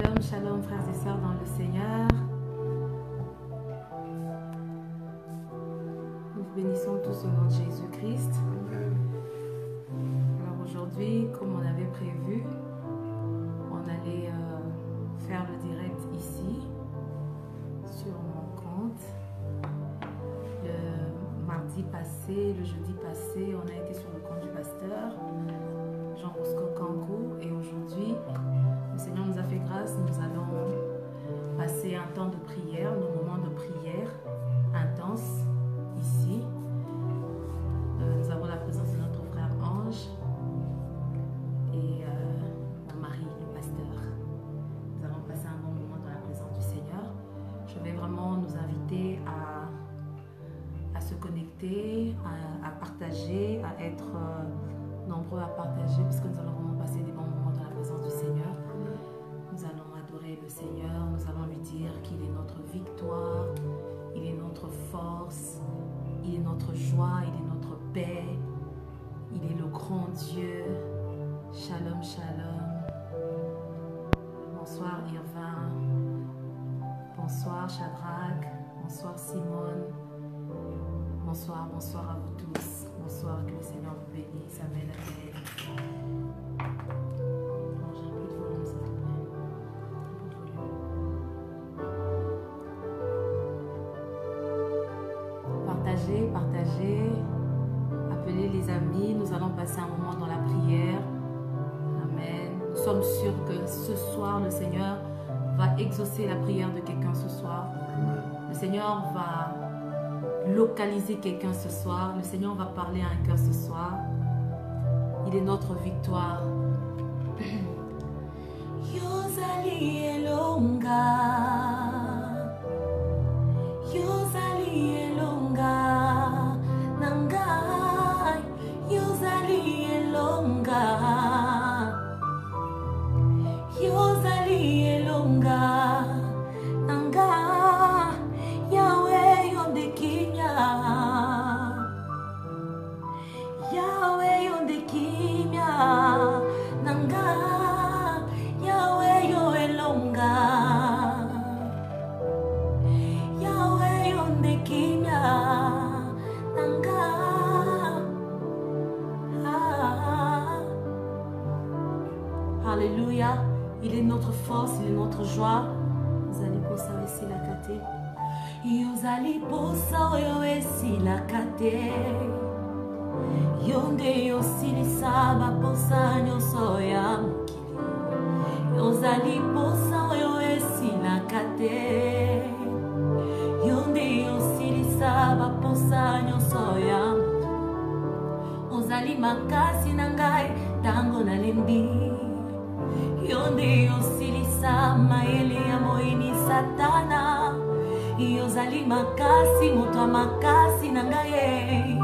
Shalom, shalom frères et sœurs dans le Seigneur. Nous vous bénissons tous au nom de Jésus-Christ. Alors aujourd'hui, comme on avait prévu, on allait faire le direct ici, sur mon compte. Le mardi passé, le jeudi passé, on a été sur le compte du pasteur Jean-Bosco Kankou et aujourd'hui, le Seigneur nous a fait grâce, nous allons passer un temps de prière, nos moments de prière intense ici. Nous avons la présence de notre frère Ange et mon mari, le pasteur. Nous allons passer un bon moment dans la présence du Seigneur. Je vais vraiment nous inviter à se connecter, à partager, à être nombreux à partager, parce que nous allons vraiment passer des bons moments dans la présence du Seigneur. Nous allons adorer le Seigneur, nous allons lui dire qu'il est notre victoire, il est notre force, il est notre joie, il est notre paix, il est le grand Dieu. Shalom, shalom. Bonsoir Irvin, bonsoir Shadrach, bonsoir Simone, bonsoir, bonsoir à vous tous. Bonsoir, que le Seigneur vous bénisse. Amen, amen. Bon, j'ai un peu de volume, s'il te plaît. Un peu de volume. Partagez, partagez. Appelez les amis. Nous allons passer un moment dans la prière. Amen. Nous sommes sûrs que ce soir, le Seigneur va exaucer la prière de quelqu'un ce soir. Le Seigneur va localiser quelqu'un ce soir. Le Seigneur va parler à un cœur ce soir. Il est notre victoire. Yozali elonga, Yozali elonga, Nangai, Yozali elonga, Yozali elonga, Nangai, Yahweh yondekimya, Yahweh yondekimya, Nanga, Yahweh yoelonga, Yahweh yondekimya, Nanga. Alléluia, il est notre force, il est notre joie. Vous allez pour ça ici la kate. Yozali posa oyo esilaka te, yonde yosilisa baposa nyonso ya mokili. Yozali posa oyo esilaka te, yonde yosilisa baposa nyonso ya mokili. Ozali makasi na ngai tango nalembi, yonde yosilisa mayele ya moyini satana. Yozali makasi, moto makasi na ngai,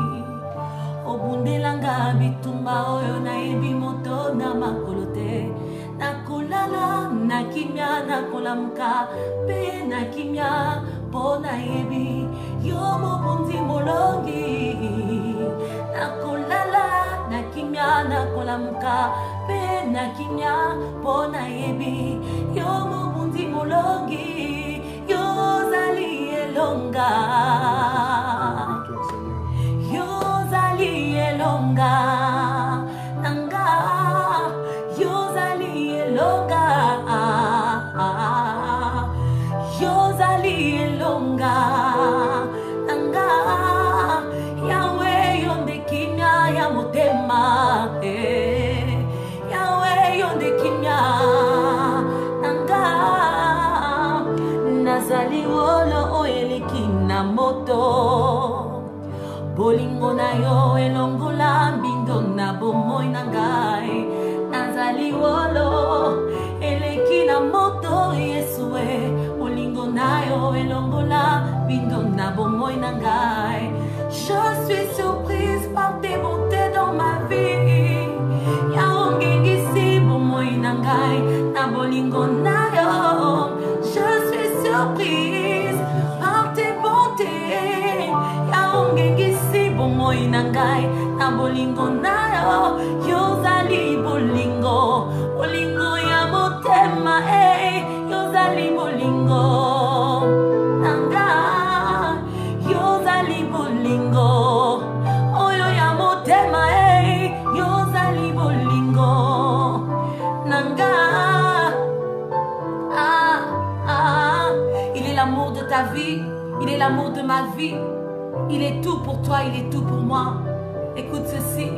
obundelanga bitumba oyo nayebi moto na makolo te. Nakolala na kimia, nakolamuka pe na kimia, po nayebi yo mobundi molongi. Nakolala na kimia, nakolamuka pe na kimia, po nayebi yo mobundi molongi. Yozali elonga, Yozali elonga, Nanga, Yozali elonga, Yozali elonga, Nanga, Yahweh yondekimya ya motema, Yahweh yondekimya, Nanga. Nazali wolo oeleki na moto, bolingo na yo elongola mbindo na bomoi na ngai. Nazali wolo eleki na moto, Yesue, bolingo na yo elongola mbindo na bomoi na ngai. Je suis surprise par tes bontés dans ma vie. Yaongengisi bomoi na ngai, na bolingo na yo. Je suis surprise par tes bontés. Yaongengisi bomoi na ngai, na bolingo na yo. Yozali bolingo, bolingo ya motema, Il est l'amour de ma vie. Il est tout pour toi, il est tout pour moi. Écoute ceci.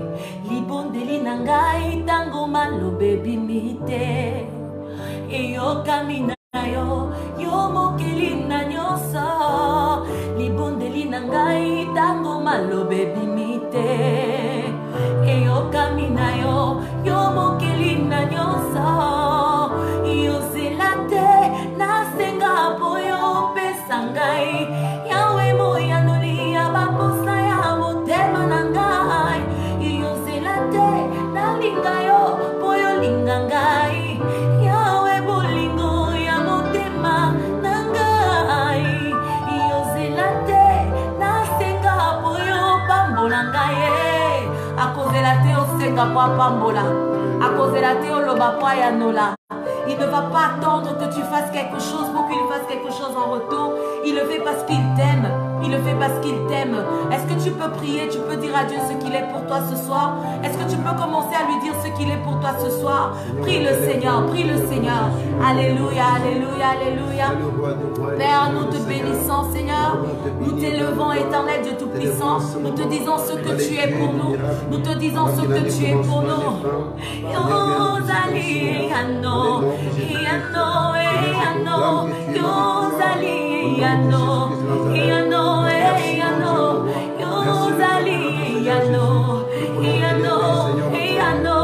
Libondeli nangai tango malobe bimite. Eyo kamina yo yo mokeli na nyoso. Libondeli nangai tango malobe bimite. Eyo kamina yo yo mokeli na nyoso. Yo zelate na senga boyo pesangai. Yawe moya noli abaposa ya motema nangai. Yo zelate na lingayo boyo lingangai. Yawe bolingo ya motema nangai. Yo zelate na senga boyo pambola ngai. A cause de la théo senga po pambola. A cause de la théo loba po ya nola. Il ne va pas attendre que tu fasses quelque chose pour qu'il fasse quelque chose en retour. Il le fait parce qu'il t'aime. Il le fait parce qu'il t'aime. Est-ce que tu peux prier? Tu peux dire à Dieu ce qu'il est pour toi ce soir? Est-ce que tu peux commencer à lui dire ce qu'il est pour toi ce soir? Prie le Seigneur, prie le Seigneur. Alléluia, alléluia, alléluia. Père, nous te bénissons, Seigneur. Nous t'élevons, éternel Dieu Tout-Puissant. Nous te disons ce que tu es pour nous. Nous te disons ce que tu es pour nous. Yozali, Yano, Yano, Yano, Yozali, Yano, Yano, Yano, Yozali, Yano, Yano, Yano,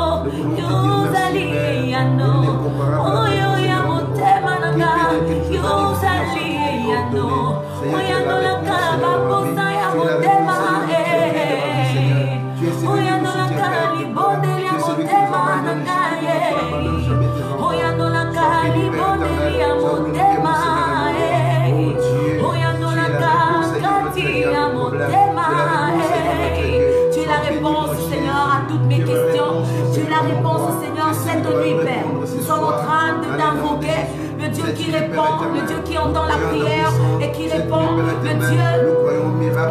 Yozali, Yano, Oyo Yamotema Nanga, Yozali, Yano, Oyano Nanga, Baposa Yamotema, Oyano Nanga, Libonde Yamotema Nanga, Oyano Nanga, Libonde Yamotema, Oyano Nanga, Kati Yamotema. Tu es la réponse, Seigneur, à toutes mes questions. Tu es la réponse, Seigneur, cette nuit, Père. Nous sommes en train de t'invoquer, le Dieu qui répond, le Dieu qui entend la prière et qui répond, le Dieu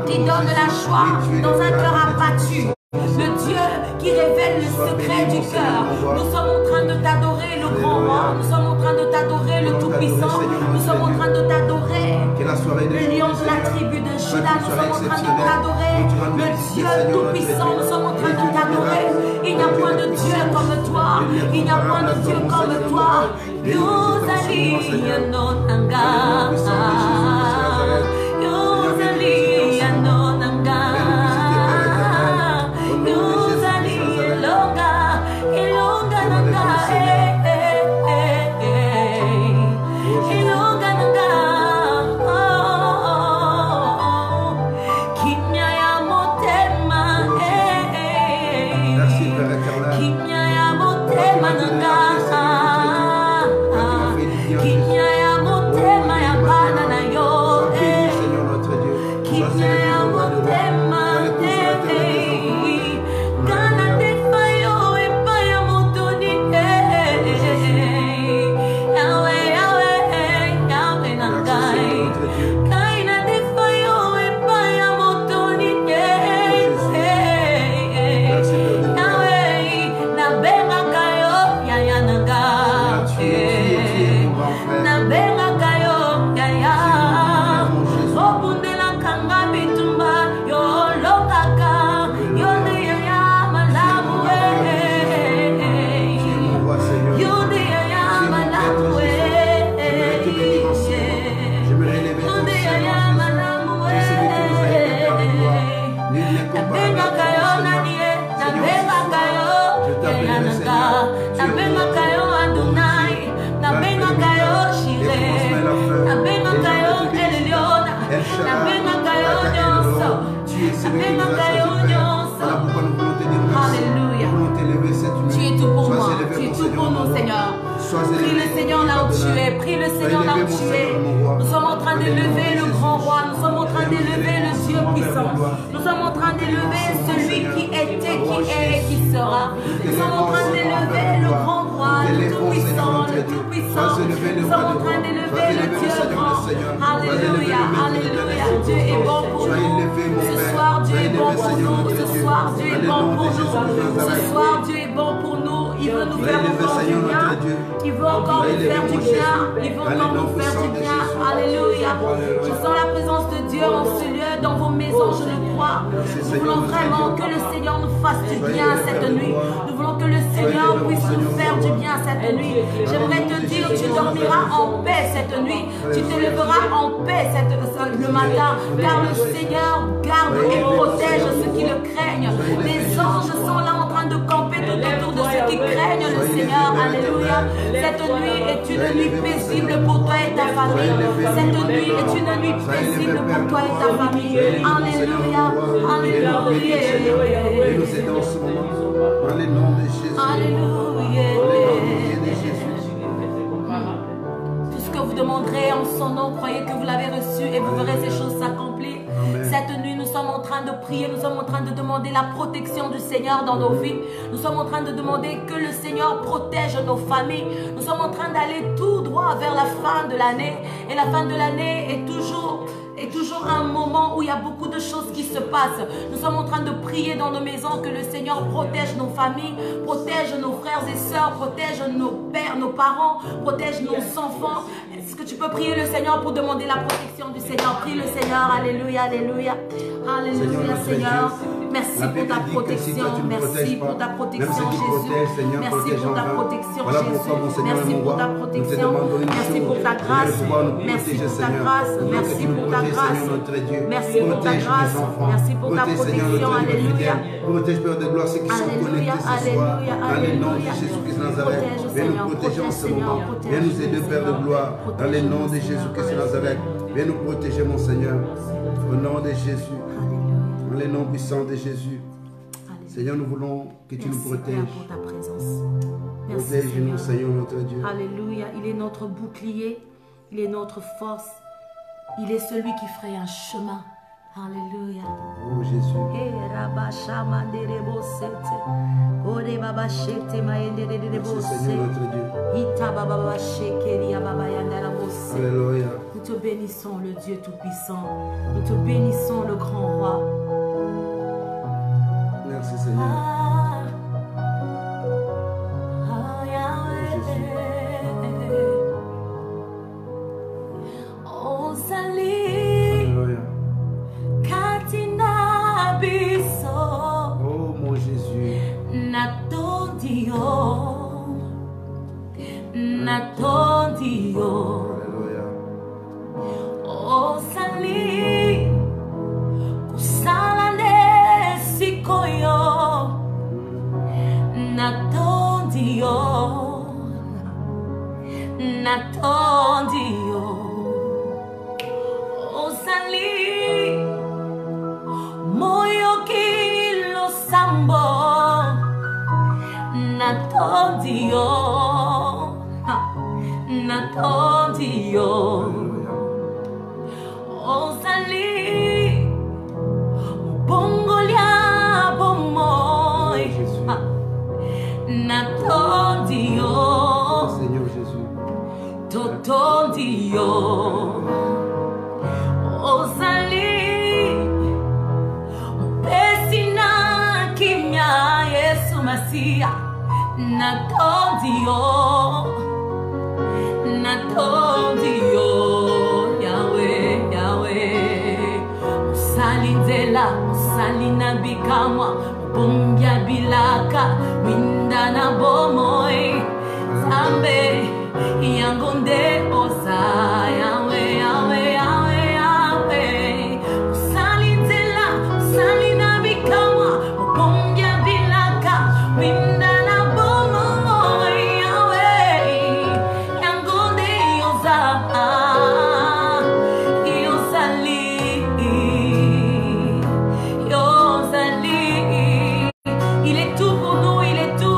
qui donne la joie dans un cœur abattu. Le Dieu qui révèle le secret du cœur. Nous sommes en train de t'adorer, le grand roi. Nous sommes en train de t'adorer, le Tout-Puissant. Nous sommes en train de t'adorer, le lion de la tribu de Juda. Nous sommes en train de t'adorer, le Dieu Tout-Puissant. Nous sommes en train de t'adorer. Il n'y a point de Dieu comme toi. Il n'y a point de Dieu comme toi. Yozali yano nanga. Yozali yano nanga. Prie le Seigneur là où tu es. Prie le Seigneur là où tu es. Nous sommes en train d'élever le grand roi. Nous sommes en train d'élever le Dieu puissant. Nous sommes en train d'élever celui qui était, qui est et qui sera. Nous sommes en train d'élever le grand roi, le tout-puissant, le tout-puissant. Nous sommes en train d'élever le Dieu grand. Alléluia, alléluia. Dieu est bon pour nous. Ce soir, Dieu est bon pour nous. Ce soir, Dieu est bon pour nous. Ce soir, Dieu est bon pour nous. Il veut nous faire encore du bien. Il veut encore nous faire du bien. Il veut encore nous faire du bien. Alléluia. Je sens la présence de Dieu. Dieu en ce lieu, dans vos maisons, je le crois. Nous voulons vraiment que le Seigneur nous fasse du bien cette nuit. Nous voulons que le Seigneur puisse nous faire du bien cette nuit. J'aimerais te dire, tu dormiras en paix cette nuit. Tu te lèveras en paix le matin, car le Seigneur garde et protège ceux qui le craignent. Les anges sont là en train de camper tout autour de ceux qui craignent le Seigneur. Alléluia. Cette nuit est une nuit paisible pour toi et ta famille. Cette nuit est une nuit paisible pour toi et ta famille. Alléluia. Alléluia. Et nous aidons en ce moment. Dans le nom de Jésus. Alléluia. Tout ce que vous demanderez en son nom, croyez que vous l'avez reçu et vous verrez ces choses s'accomplir. Cette nuit, nous sommes en train de prier, nous sommes en train de demander la protection du Seigneur dans nos vies. Nous sommes en train de demander que le Seigneur protège nos familles. Nous sommes en train d'aller tout droit vers la fin de l'année. Et la fin de l'année est toujours un moment où il y a beaucoup de choses qui se passent. Nous sommes en train de prier dans nos maisons que le Seigneur protège nos familles, protège nos frères et sœurs, protège nos pères, nos parents, protège nos enfants. Est-ce que tu peux prier le Seigneur pour demander la protection du Seigneur? Prie le Seigneur. Alléluia, alléluia. Alléluia, Seigneur. Merci pour ta protection. Merci pour ta protection, Jésus. Merci pour ta protection, Jésus. Merci pour ta protection. Merci pour ta grâce. Merci pour ta grâce. Merci pour ta grâce. Merci pour ta grâce. Merci pour ta protection. Alléluia. Protège, Père de gloire, ceux qui sont connectés ce soir. Dans le nom de Jésus-Christ de Nazareth. Viens nous protéger en ce moment. Viens nous aider, Père de gloire. Dans le nom de Jésus-Christ de Nazareth. Viens nous protéger, mon Seigneur. Au nom de Jésus. Dans le nom puissant de Jésus. Seigneur, nous voulons que tu nous protèges. Pour ta présence. Protège-nous, Seigneur, notre Dieu. Alléluia. Il est notre bouclier. Il est notre force. Il est celui qui ferait un chemin. Alléluia. Oh Jésus. Merci Seigneur notre Dieu. Alléluia. Nous te bénissons le Dieu Tout-Puissant. Nous te bénissons le grand roi. Merci Seigneur. Alléluia. Oh sali kusala nesikoyo natondio oh sali moyo kilo sambo natondio Osali bongolia bomoy natondio Seigneur Jésus totondio Osali pesina kimya Yesu Masia natondio Yahweh, Yahweh. Usalindela, usalina bikamwa, bumbia bilaka, windana bomoy. Zambe, yangonde osa, Yahweh, Yahweh, Yahweh, Yahweh. Usalindela, usalina bikamwa, bumbia bilaka, windana il est tout pour nous, il est tout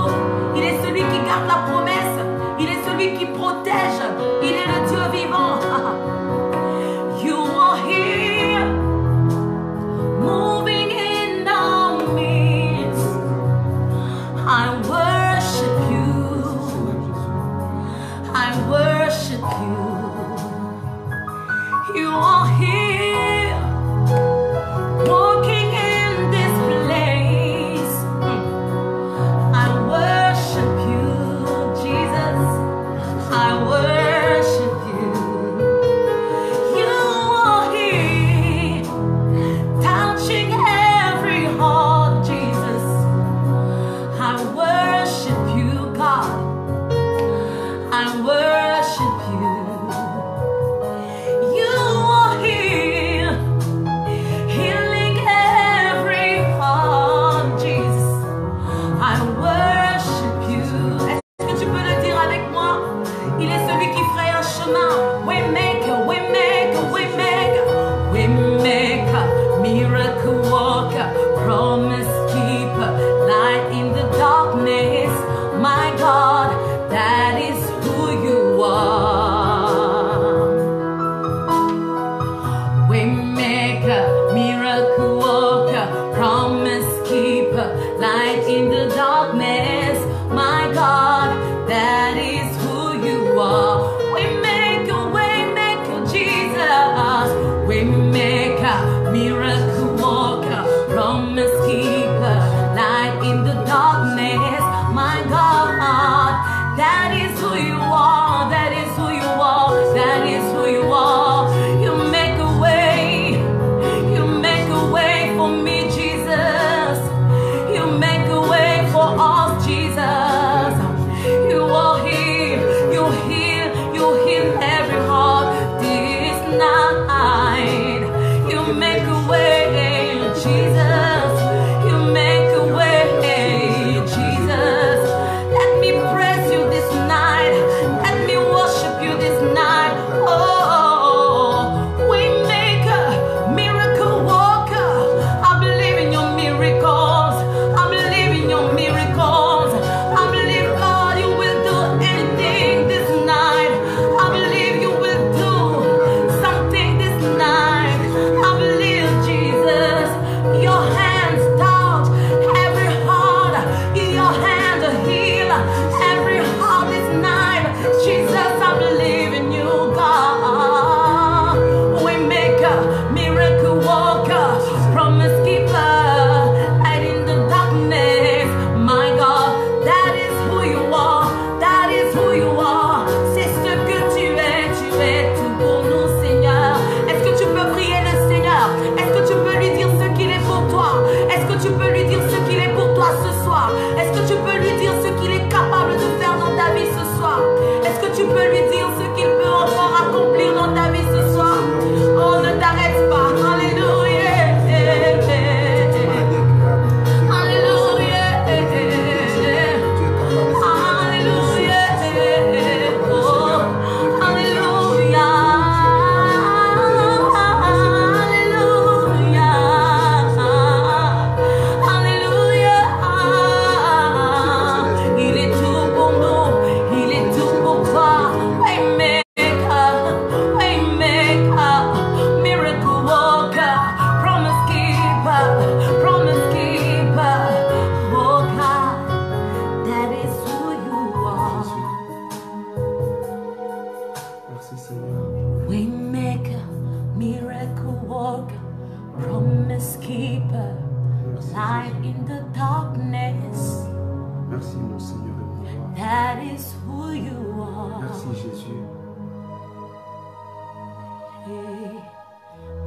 is who you are. Merci Jésus.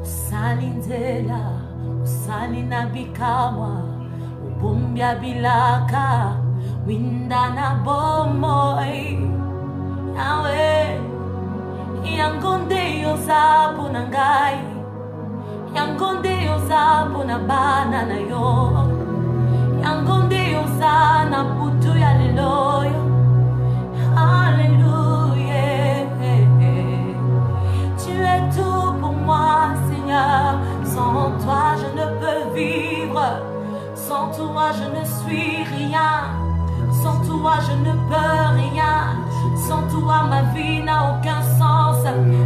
Usalindela, usalina bikamwa, ubumbya bilaka, windana bomoy. Yahweh, yangonde yozabu nangai, yangonde yozabu na bana na yo, yangonde yozana putu ya leloyo. Alléluia. Tu es tout pour moi, Seigneur. Sans toi, je ne peux vivre. Sans toi, je ne suis rien. Sans toi, je ne peux rien. Sans toi, ma vie n'a aucun sens.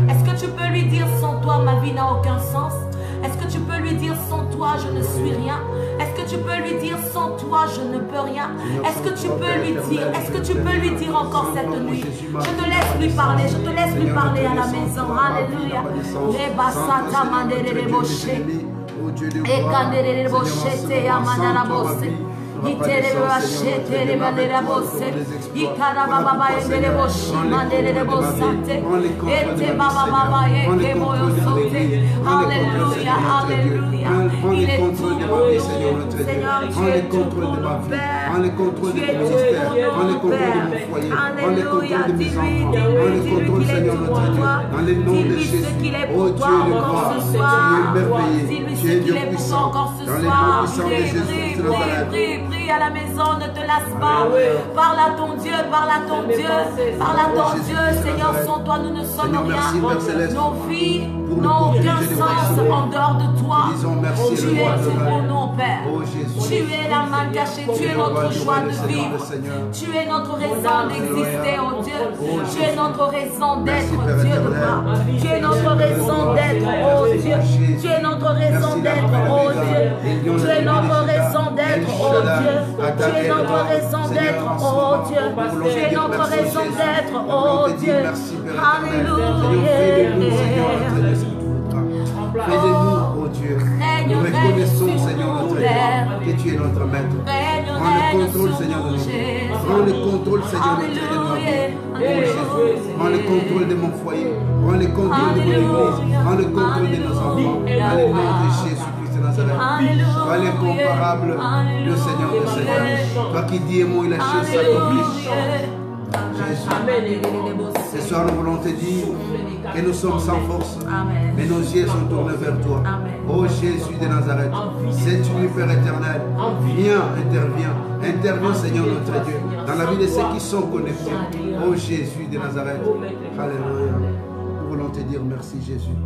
Est-ce que tu peux lui dire, sans toi, ma vie n'a aucun sens? Est-ce que tu peux lui dire, sans toi, je ne suis rien? Est-ce que tu peux lui dire, sans toi, je ne peux rien? Est-ce que tu peux lui dire, est-ce que tu peux lui dire encore cette nuit? Je te laisse lui parler, je te laisse lui parler à la maison. Alléluia. Alléluia, alléluia. Il est tout pour nous. Seigneur, tu es tout pour mon Père. Prends le contrôle de mon ministère, prends le contrôle de mon foyer, prends le contrôle de mes enfants, prends le contrôle, Seigneur notre Dieu, dans le nom de Jésus. Oh Dieu le roi, tu es merveilleux, tu es Dieu puissant, dans le nom puissant de Jésus de Nazareth. Prie à la maison, ne te lasse pas. Parle à ton Dieu, parle à ton Dieu, parle à ton Dieu. Seigneur, sans toi, nous ne sommes rien. Nos vies n'ont aucun sens en dehors de toi. Tu es tout pour nous, Père. Tu es la main cachée, tu es notre joie de vivre. Tu es notre raison d'exister, oh Dieu. Tu es notre raison d'être, Dieu de gloire. Tu es notre raison d'être, oh Dieu. Tu es notre raison d'être, oh Dieu. Tu es notre raison d'être, oh Dieu. Tu es notre raison d'être, oh Dieu. Tu es notre raison d'être, oh Dieu. Alléluia. Fais de nous, oh Dieu. Nous reconnaissons, Seigneur notre Dieu, que tu es notre maître. Prends le contrôle, Seigneur de nous. Prends le contrôle, Seigneur notre Dieu, de nos vies. Oh Jésus, prends le contrôle de mon foyer. Prends le contrôle de mon église. Prends le contrôle de nos enfants. Dans le nom de Jésus-Christ de Nazareth. Toi l'incomparable, le Seigneur de Seigneur. Toi qui dis et moi, la chose s'accomplit. Jésus. Ce soir, nous voulons te dire que nous sommes sans force, mais nos yeux sont tournés vers toi. Oh Jésus de Nazareth, c'est tu, Père éternel. Viens, interviens. Interviens, Seigneur notre Dieu, dans la vie de ceux qui sont connectés. Oh Jésus de Nazareth. Alléluia. Nous voulons te dire merci, Jésus.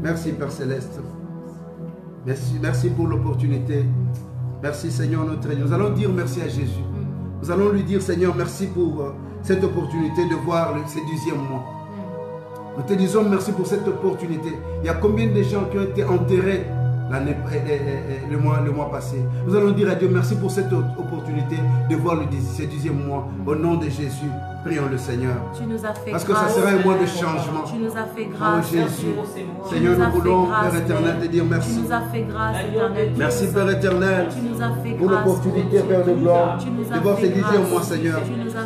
Merci, Père Céleste. Merci pour l'opportunité. Merci, Seigneur notre Dieu. Nous allons dire merci à Jésus. Nous allons lui dire, Seigneur, merci pour cette opportunité de voir ce 10e mois. Nous te disons merci pour cette opportunité. Il y a combien de gens qui ont été enterrés le mois passé. Nous allons dire à Dieu merci pour cette opportunité de voir ce 10e mois. Au nom de Jésus, prions le Seigneur. Tu nous as fait parce grâce, que ça sera un mois de changement. Tu nous as fait grâce. Oh Jésus. Seigneur, nous voulons, Père éternel, te dire merci. Tu nous as fait grâce, éternel. Merci, Père éternel, pour l'opportunité, Père de gloire, de voir ce 10e mois, Seigneur.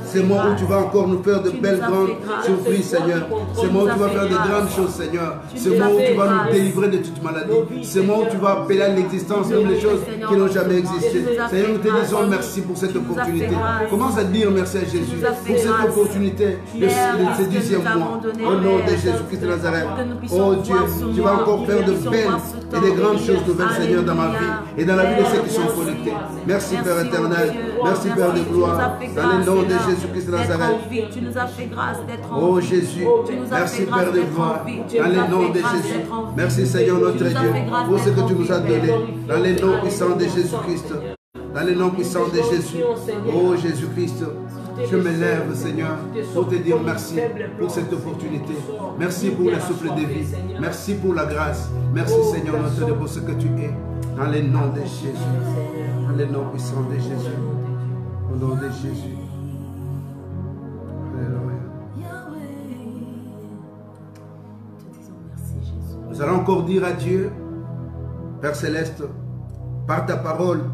C'est le mois où tu vas encore nous faire de belles grandes surprises, Seigneur. C'est le mois où tu vas faire de grandes choses, Seigneur. C'est le mois où tu vas nous délivrer de toute maladie. C'est le mois où tu vas appeler à l'existence même les choses qui n'ont jamais existé. Seigneur, nous te disons merci pour cette opportunité. Commence à dire merci à Jésus pour cette opportunité de ce 10e mois. Au nom de Jésus-Christ de Nazareth. Oh Dieu, tu vas encore faire de belles et de grandes choses nouvelles, Seigneur, dans ma vie et dans la vie de ceux qui sont connectés. Merci, Père éternel. Merci, Père de gloire. Dans le nom de Jésus-Christ de Nazareth. Tu nous as fait grâce d'être en vie. Oh Jésus, merci, Père de gloire. Dans le nom de Jésus. Merci, Seigneur notre Dieu, pour ce que tu nous as donné. Dans le nom puissant de Jésus-Christ. Dans le nom puissant de Jésus. Oh Jésus-Christ. Je me lève, Seigneur, pour te dire merci pour cette opportunité. Merci pour le souffle de vie. Merci pour la grâce. Merci, Seigneur, notre Dieu, pour ce que tu es. Dans le nom de Jésus. Dans le nom puissant de Jésus. Au nom de Jésus. Alléluia. Nous allons encore dire à Dieu, Père Céleste, par ta parole,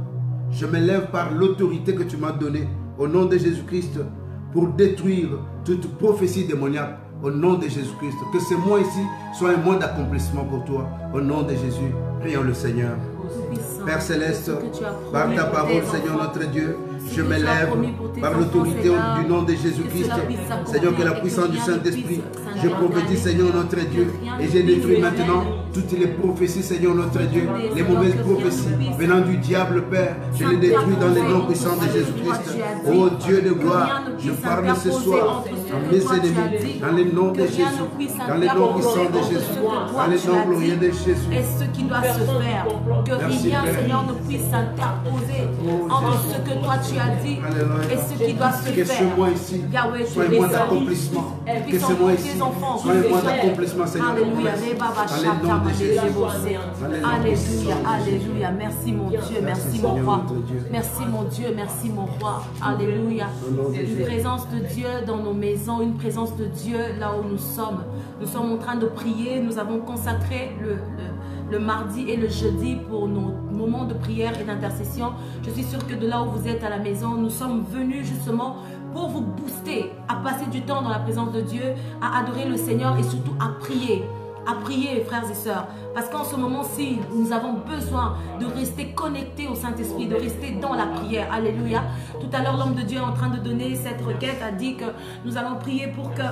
je me lève par l'autorité que tu m'as donnée. Au nom de Jésus-Christ, pour détruire toute prophétie démoniaque au nom de Jésus-Christ. Que ce mois ici soit un mois d'accomplissement pour toi. Au nom de Jésus, prions le Seigneur. Père Céleste, par ta parole, Seigneur notre Dieu, je m'élève par l'autorité du nom de Jésus-Christ. Seigneur, que la puissance du Saint-Esprit, je prophétise, Seigneur notre Dieu, et j'ai détruit maintenant toutes les prophéties, Seigneur notre Dieu, les mauvaises prophéties venant du diable, Père. Je les détruis dans les noms puissants de Jésus-Christ. Oh Dieu de gloire, je parle ce soir à mes ennemis, dans les noms de Jésus, dans les noms puissants de Jésus, dans les noms glorieux de Jésus. Et ce qui doit se faire, que rien, Seigneur, ne puisse s'interposer entre ce que toi tu as dit et ce qui doit se faire. Que ce mois ici soit un mois d'accomplissement. Que ce mois ici soit un mois d'accomplissement, Seigneur. Alléluia. Dans les noms de Jésus. Alléluia, alléluia. Merci mon Dieu, merci mon roi. Merci mon Dieu, merci mon roi. Alléluia. Une présence de Dieu dans nos maisons, une présence de Dieu là où nous sommes. Nous sommes en train de prier, nous avons consacré le mardi et le jeudi pour nos moments de prière et d'intercession. Je suis sûre que de là où vous êtes à la maison, nous sommes venus justement pour vous booster, à passer du temps dans la présence de Dieu, à adorer le Seigneur et surtout à prier. À prier, frères et sœurs, parce qu'en ce moment-ci, nous avons besoin de rester connectés au Saint-Esprit, de rester dans la prière. Alléluia. Tout à l'heure, l'homme de Dieu est en train de donner cette requête, a dit que nous allons prier pour que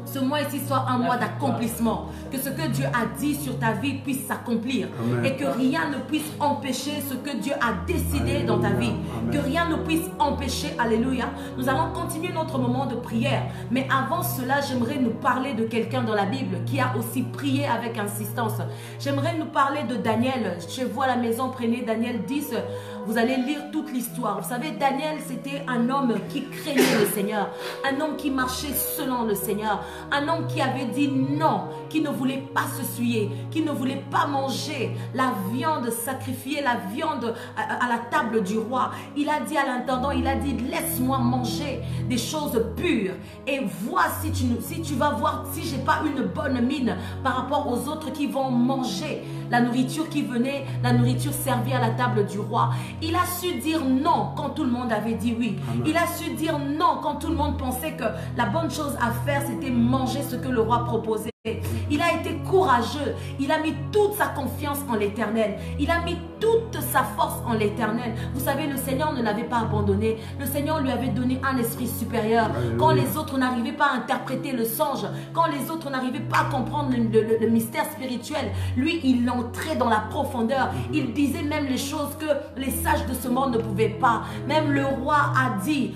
ce mois ici soit un mois d'accomplissement, que ce que Dieu a dit sur ta vie puisse s'accomplir et que rien ne puisse empêcher ce que Dieu a décidé dans ta vie, que rien ne puisse empêcher. Alléluia. Nous allons continuer notre moment de prière, mais avant cela, j'aimerais nous parler de quelqu'un dans la Bible qui a aussi prié avec insistance. J'aimerais nous parler de Daniel. Chez vous à la maison, prenez Daniel 10. Vous allez lire toute l'histoire. Vous savez, Daniel, c'était un homme qui craignait le Seigneur, un homme qui marchait selon le Seigneur, un homme qui avait dit non, qui ne voulait pas se souiller, qui ne voulait pas manger la viande sacrifiée, la viande à la table du roi. Il a dit à l'intendant, il a dit, laisse-moi manger des choses pures et vois si tu vas voir si j'ai pas une bonne mine par rapport aux autres qui vont manger la nourriture qui venait, la nourriture servie à la table du roi. Il a su dire non quand tout le monde avait dit oui. Amen. Il a su dire non quand tout le monde pensait que la bonne chose à faire, c'était manger ce que le roi proposait. Il a été courageux. Il a mis toute sa confiance en l'Éternel. Il a mis toute sa force en l'Éternel. Vous savez, le Seigneur ne l'avait pas abandonné. Le Seigneur lui avait donné un esprit supérieur. Quand les autres n'arrivaient pas à interpréter le songe, quand les autres n'arrivaient pas à comprendre le mystère spirituel, lui, il entrait dans la profondeur. Il disait même les choses que les sages de ce monde ne pouvaient pas. Même le roi a dit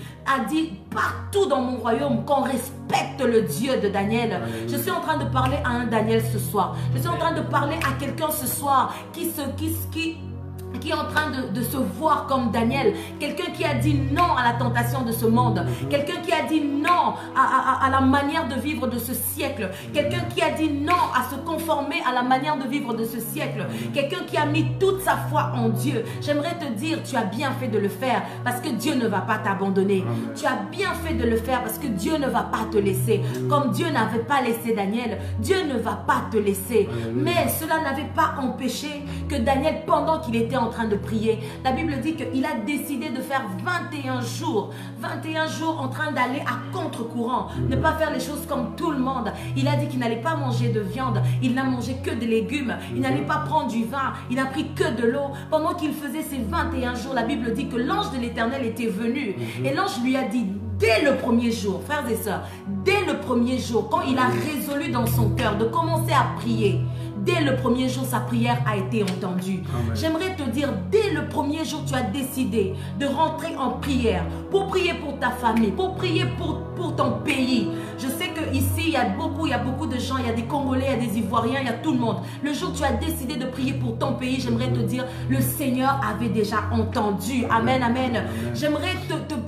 partout dans mon royaume qu'on respecte le Dieu de Daniel. Je suis en train de parler à un Daniel ce soir. Je suis en train de parler à quelqu'un ce soir qui est en train de se voir comme Daniel, quelqu'un qui a dit non à la tentation de ce monde, quelqu'un qui a dit non à la manière de vivre de ce siècle, quelqu'un qui a dit non à se conformer à la manière de vivre de ce siècle, quelqu'un qui a mis toute sa foi en Dieu. J'aimerais te dire, tu as bien fait de le faire parce que Dieu ne va pas t'abandonner. Tu as bien fait de le faire parce que Dieu ne va pas te laisser. Comme Dieu n'avait pas laissé Daniel, Dieu ne va pas te laisser. Mais cela n'avait pas empêché que Daniel, pendant qu'il était en train de prier, la Bible dit qu'il a décidé de faire 21 jours en train d'aller à contre-courant, ne pas faire les choses comme tout le monde. Il a dit qu'il n'allait pas manger de viande, il n'a mangé que des légumes, il n'allait pas prendre du vin, il n'a pris que de l'eau. Pendant qu'il faisait ces 21 jours, la Bible dit que l'ange de l'Éternel était venu et l'ange lui a dit, dès le premier jour, frères et sœurs, dès le premier jour, quand il a résolu dans son cœur de commencer à prier, dès le premier jour, sa prière a été entendue. J'aimerais te dire, dès le premier jour, tu as décidé de rentrer en prière pour prier pour ta famille, pour prier pour ton pays. Je sais qu'ici, il y a beaucoup de gens, il y a des Congolais, il y a des Ivoiriens, il y a tout le monde. Le jour où tu as décidé de prier pour ton pays, j'aimerais te dire, le Seigneur avait déjà entendu. Amen, amen. J'aimerais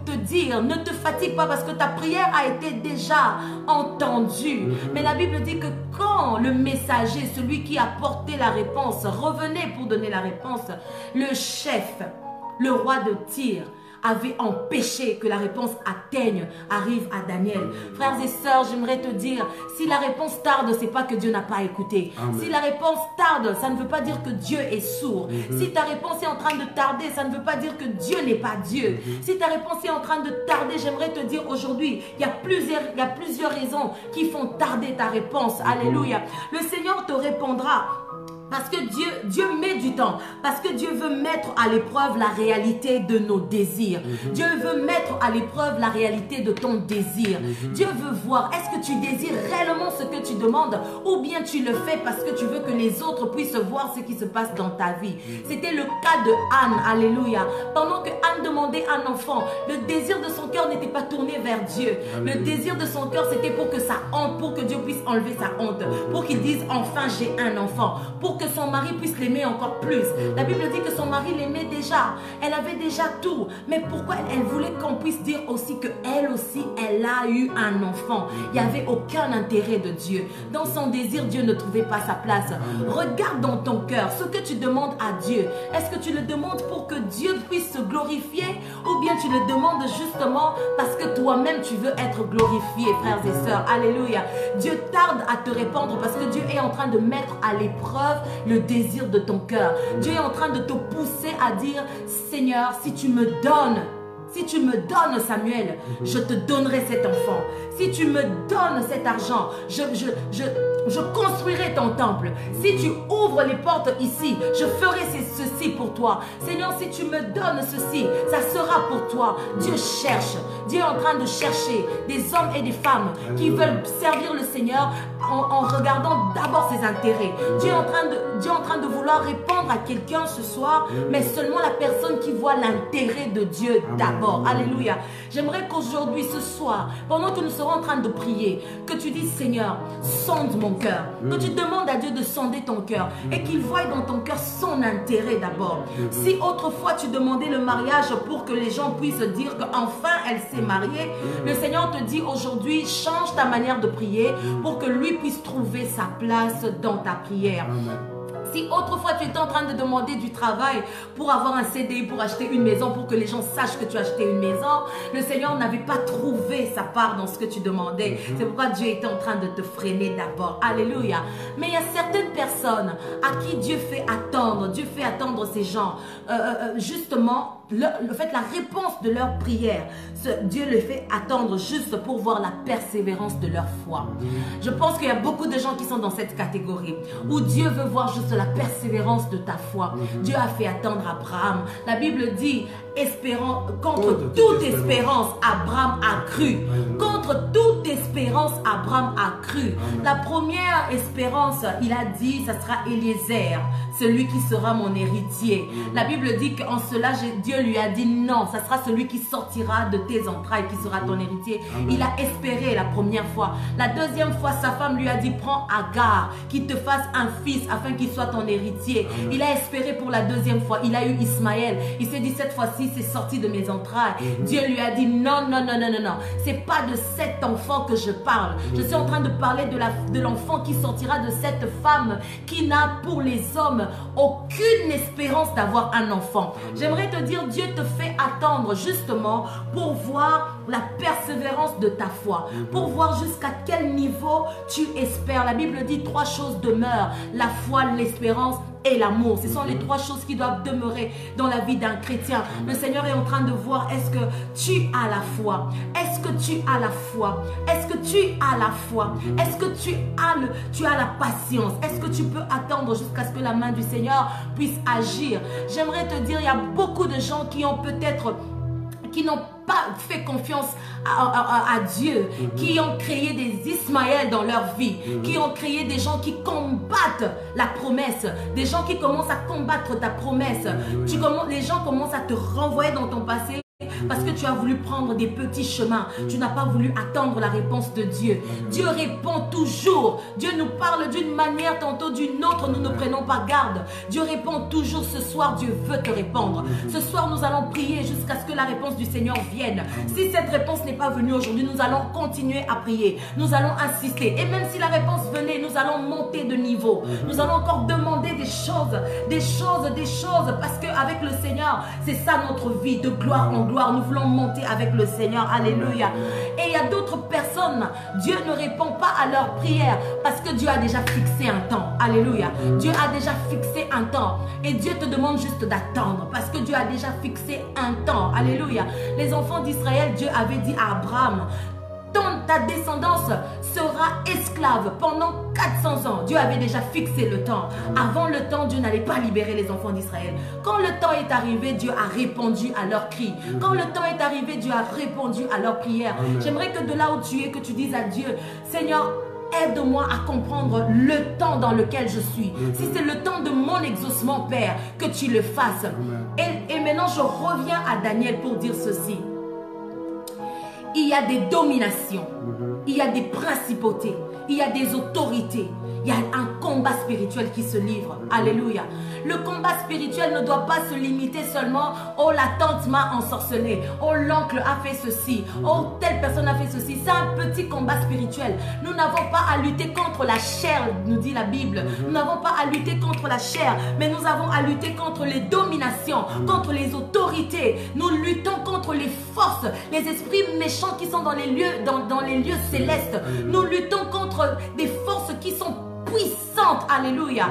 te dire, ne te fatigue pas parce que ta prière a été déjà entendue. Mais la Bible dit que quand le messager, celui qui a porté la réponse, revenait pour donner la réponse, le chef, le roi de Tyr, avait empêché que la réponse arrive à Daniel. Frères et sœurs, j'aimerais te dire, si la réponse tarde, c'est pas que Dieu n'a pas écouté. Amen. Si la réponse tarde, ça ne veut pas dire que Dieu est sourd. Si ta réponse est en train de tarder, ça ne veut pas dire que Dieu n'est pas Dieu. Si ta réponse est en train de tarder, j'aimerais te dire aujourd'hui, il y a plusieurs raisons qui font tarder ta réponse. Alléluia. Le Seigneur te répondra. Parce que Dieu met du temps. Parce que Dieu veut mettre à l'épreuve la réalité de nos désirs. Dieu veut mettre à l'épreuve la réalité de ton désir. Dieu veut voir, est-ce que tu désires réellement ce que tu demandes ou bien tu le fais parce que tu veux que les autres puissent voir ce qui se passe dans ta vie. C'était le cas de Anne. Alléluia. Pendant que Anne demandait un enfant, le désir de son cœur n'était pas tourné vers Dieu. Le désir de son cœur, c'était pour que sa honte, pour que Dieu puisse enlever sa honte. Pour qu'il dise, enfin j'ai un enfant. Pour que son mari puisse l'aimer encore plus. La Bible dit que son mari l'aimait déjà. Elle avait déjà tout. Mais pourquoi elle voulait qu'on puisse dire aussi qu'elle aussi, elle a eu un enfant. Il n'y avait aucun intérêt de Dieu. Dans son désir, Dieu ne trouvait pas sa place. Regarde dans ton cœur ce que tu demandes à Dieu. Est-ce que tu le demandes pour que Dieu puisse se glorifier ou bien tu le demandes justement parce que toi-même tu veux être glorifié, frères et sœurs. Alléluia. Dieu tarde à te répondre parce que Dieu est en train de mettre à l'épreuve le désir de ton cœur. Dieu est en train de te pousser à dire, Seigneur, si tu me donnes Samuel, je te donnerai cet enfant. Si tu me donnes cet argent, je construirai ton temple. Si tu ouvres les portes ici, je ferai ceci pour toi. Seigneur, si tu me donnes ceci, ça sera pour toi. Dieu cherche. Dieu est en train de chercher des hommes et des femmes qui veulent servir le Seigneur en regardant d'abord ses intérêts. Dieu est en train de vouloir répondre à quelqu'un ce soir, mais seulement la personne qui voit l'intérêt de Dieu d'abord. Alléluia. J'aimerais qu'aujourd'hui, ce soir, pendant que nous serons en train de prier, que tu dises, Seigneur, sonde mon cœur. Que tu demandes à Dieu de sonder ton cœur et qu'il voie dans ton cœur son intérêt d'abord. Si autrefois tu demandais le mariage pour que les gens puissent dire qu'enfin elle s'est mariée, le Seigneur te dit aujourd'hui, change ta manière de prier pour que lui puisse trouver sa place dans ta prière. Amen. Si autrefois tu étais en train de demander du travail pour avoir un CDI, pour acheter une maison, pour que les gens sachent que tu as acheté une maison, le Seigneur n'avait pas trouvé sa part dans ce que tu demandais. C'est pourquoi Dieu était en train de te freiner d'abord. Alléluia. Mais il y a certaines personnes à qui Dieu fait attendre ces gens. Justement, la réponse de leur prière, Dieu le fait attendre juste pour voir la persévérance de leur foi. Je pense qu'il y a beaucoup de gens qui sont dans cette catégorie où Dieu veut voir juste la persévérance de ta foi. Dieu a fait attendre Abraham. La Bible dit, contre toute espérance, Abraham a cru. Contre toute espérance, Abraham a cru. La première espérance, il a dit, ça sera Eliezer, celui qui sera mon héritier. La Bible dit qu'en cela, Dieu lui a dit non, ça sera celui qui sortira de tes entrailles, qui sera ton héritier. Amen. Il a espéré la première fois. La deuxième fois, sa femme lui a dit, prends Agar, qu'il te fasse un fils afin qu'il soit ton héritier. Amen. Il a espéré pour la deuxième fois. Il a eu Ismaël. Il s'est dit, cette fois-ci, c'est sorti de mes entrailles. Dieu lui a dit, non, non, non, non, non, non. C'est pas de cet enfant que je parle. Je suis en train de parler de l'enfant qui sortira de cette femme qui n'a pour les hommes aucune espérance d'avoir un enfant. J'aimerais te dire, Dieu te fait attendre justement pour voir la persévérance de ta foi, pour voir jusqu'à quel niveau tu espères. La Bible dit 3 choses demeurent, la foi, l'espérance et l'amour. Ce sont les 3 choses qui doivent demeurer dans la vie d'un chrétien. Le Seigneur est en train de voir, est-ce que tu as la foi? Est-ce que tu as la foi? Est-ce que tu as la foi? Est-ce que tu as la patience? Est-ce que tu peux attendre jusqu'à ce que la main du Seigneur puisse agir? J'aimerais te dire, il y a beaucoup de gens qui ont peut-être, qui n'ont pas fait confiance à Dieu, qui ont créé des Ismaël dans leur vie, qui ont créé des gens qui combattent la promesse, des gens qui commencent à combattre ta promesse. Les gens commencent à te renvoyer dans ton passé parce que tu as voulu prendre des petits chemins. Tu n'as pas voulu attendre la réponse de Dieu. Dieu répond toujours. Dieu nous parle d'une manière, tantôt d'une autre. Nous ne prenons pas garde. Dieu répond toujours. Ce soir, Dieu veut te répondre. Ce soir, nous allons prier jusqu'à ce que la réponse du Seigneur vienne. Si cette réponse n'est pas venue aujourd'hui, nous allons continuer à prier. Nous allons insister. Et même si la réponse venait, nous allons monter de niveau. Nous allons encore demander des choses. Parce qu'avec le Seigneur, c'est ça notre vie, de gloire en gloire, gloire. Nous voulons monter avec le Seigneur. Alléluia. Et il y a d'autres personnes, Dieu ne répond pas à leurs prières parce que Dieu a déjà fixé un temps. Alléluia. Dieu a déjà fixé un temps. Et Dieu te demande juste d'attendre parce que Dieu a déjà fixé un temps. Alléluia. Les enfants d'Israël, Dieu avait dit à Abraham, ta descendance sera esclave pendant 400 ans. Dieu avait déjà fixé le temps. Avant le temps, Dieu n'allait pas libérer les enfants d'Israël. Quand le temps est arrivé, Dieu a répondu à leurs cris. Quand le temps est arrivé, Dieu a répondu à leurs prières. J'aimerais que de là où tu es, que tu dises à Dieu, Seigneur, aide-moi à comprendre le temps dans lequel je suis. Si c'est le temps de mon exaucement, Père, que tu le fasses. Et maintenant, je reviens à Daniel pour dire ceci. Il y a des dominations, il y a des principautés, il y a des autorités, il y a un combat spirituel qui se livre. Alléluia. Le combat spirituel ne doit pas se limiter seulement « Oh, la tante m'a ensorcelé. Oh, l'oncle a fait ceci. Oh, telle personne a fait ceci. » C'est un petit combat spirituel. Nous n'avons pas à lutter contre la chair, nous dit la Bible. Nous n'avons pas à lutter contre la chair, mais nous avons à lutter contre les dominations, contre les autorités. Nous luttons contre les forces, les esprits méchants qui sont dans les lieux, dans les lieux célestes. Nous luttons contre des forces qui sont puissante, alléluia.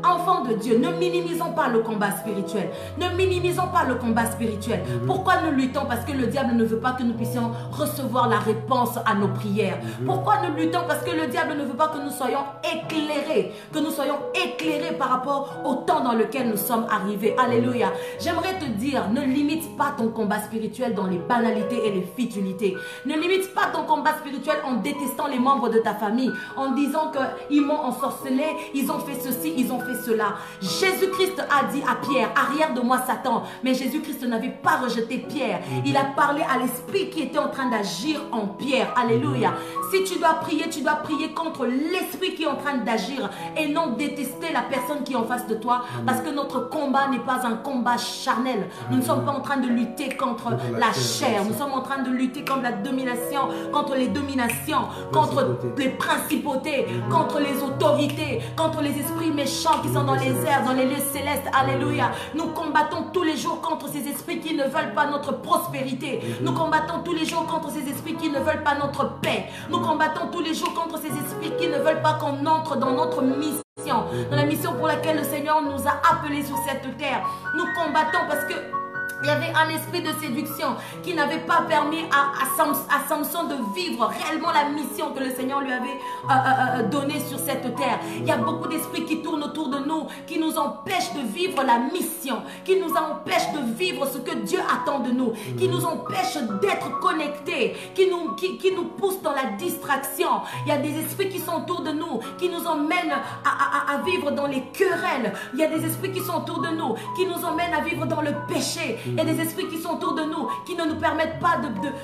Enfants de Dieu, ne minimisons pas le combat spirituel. Ne minimisons pas le combat spirituel. Pourquoi nous luttons? Parce que le diable ne veut pas que nous puissions recevoir la réponse à nos prières. Pourquoi nous luttons? Parce que le diable ne veut pas que nous soyons éclairés. Que nous soyons éclairés par rapport au temps dans lequel nous sommes arrivés. Alléluia. J'aimerais te dire, ne limite pas ton combat spirituel dans les banalités et les futilités. Ne limite pas ton combat spirituel en détestant les membres de ta famille, en disant qu'ils m'ont ensorcelé, ils ont fait ceci, ils ont fait cela. Jésus-Christ a dit à Pierre, arrière de moi Satan. Mais Jésus-Christ n'avait pas rejeté Pierre. Il a parlé à l'esprit qui était en train d'agir en Pierre. Alléluia. Si tu dois prier contre l'esprit qui est en train d'agir et non détester la personne qui est en face de toi, parce que notre combat n'est pas un combat charnel. Nous ne sommes pas en train de lutter contre la chair. Nous sommes en train de lutter contre la domination, contre les dominations, contre les principautés, contre les autorités, contre les esprits méchants qui sont dans les airs, dans les lieux célestes. Alléluia. Nous combattons tous les jours contre ces esprits qui ne veulent pas notre prospérité. Nous combattons tous les jours contre ces esprits qui ne veulent pas notre paix. Nous combattons tous les jours contre ces esprits qui ne veulent pas qu'on entre dans notre mission, dans la mission pour laquelle le Seigneur nous a appelés sur cette terre. Nous combattons parce que il y avait un esprit de séduction qui n'avait pas permis à Samson de vivre réellement la mission que le Seigneur lui avait donnée sur cette terre. Il y a beaucoup d'esprits qui tournent autour de nous, qui nous empêchent de vivre la mission, qui nous empêchent de vivre ce que Dieu attend de nous, qui nous empêchent d'être connectés, qui nous poussent dans la distraction. Il y a des esprits qui sont autour de nous, qui nous emmènent à vivre dans les querelles. Il y a des esprits qui sont autour de nous, qui nous emmènent à vivre dans le péché. Il y a des esprits qui sont autour de nous, qui ne nous permettent pas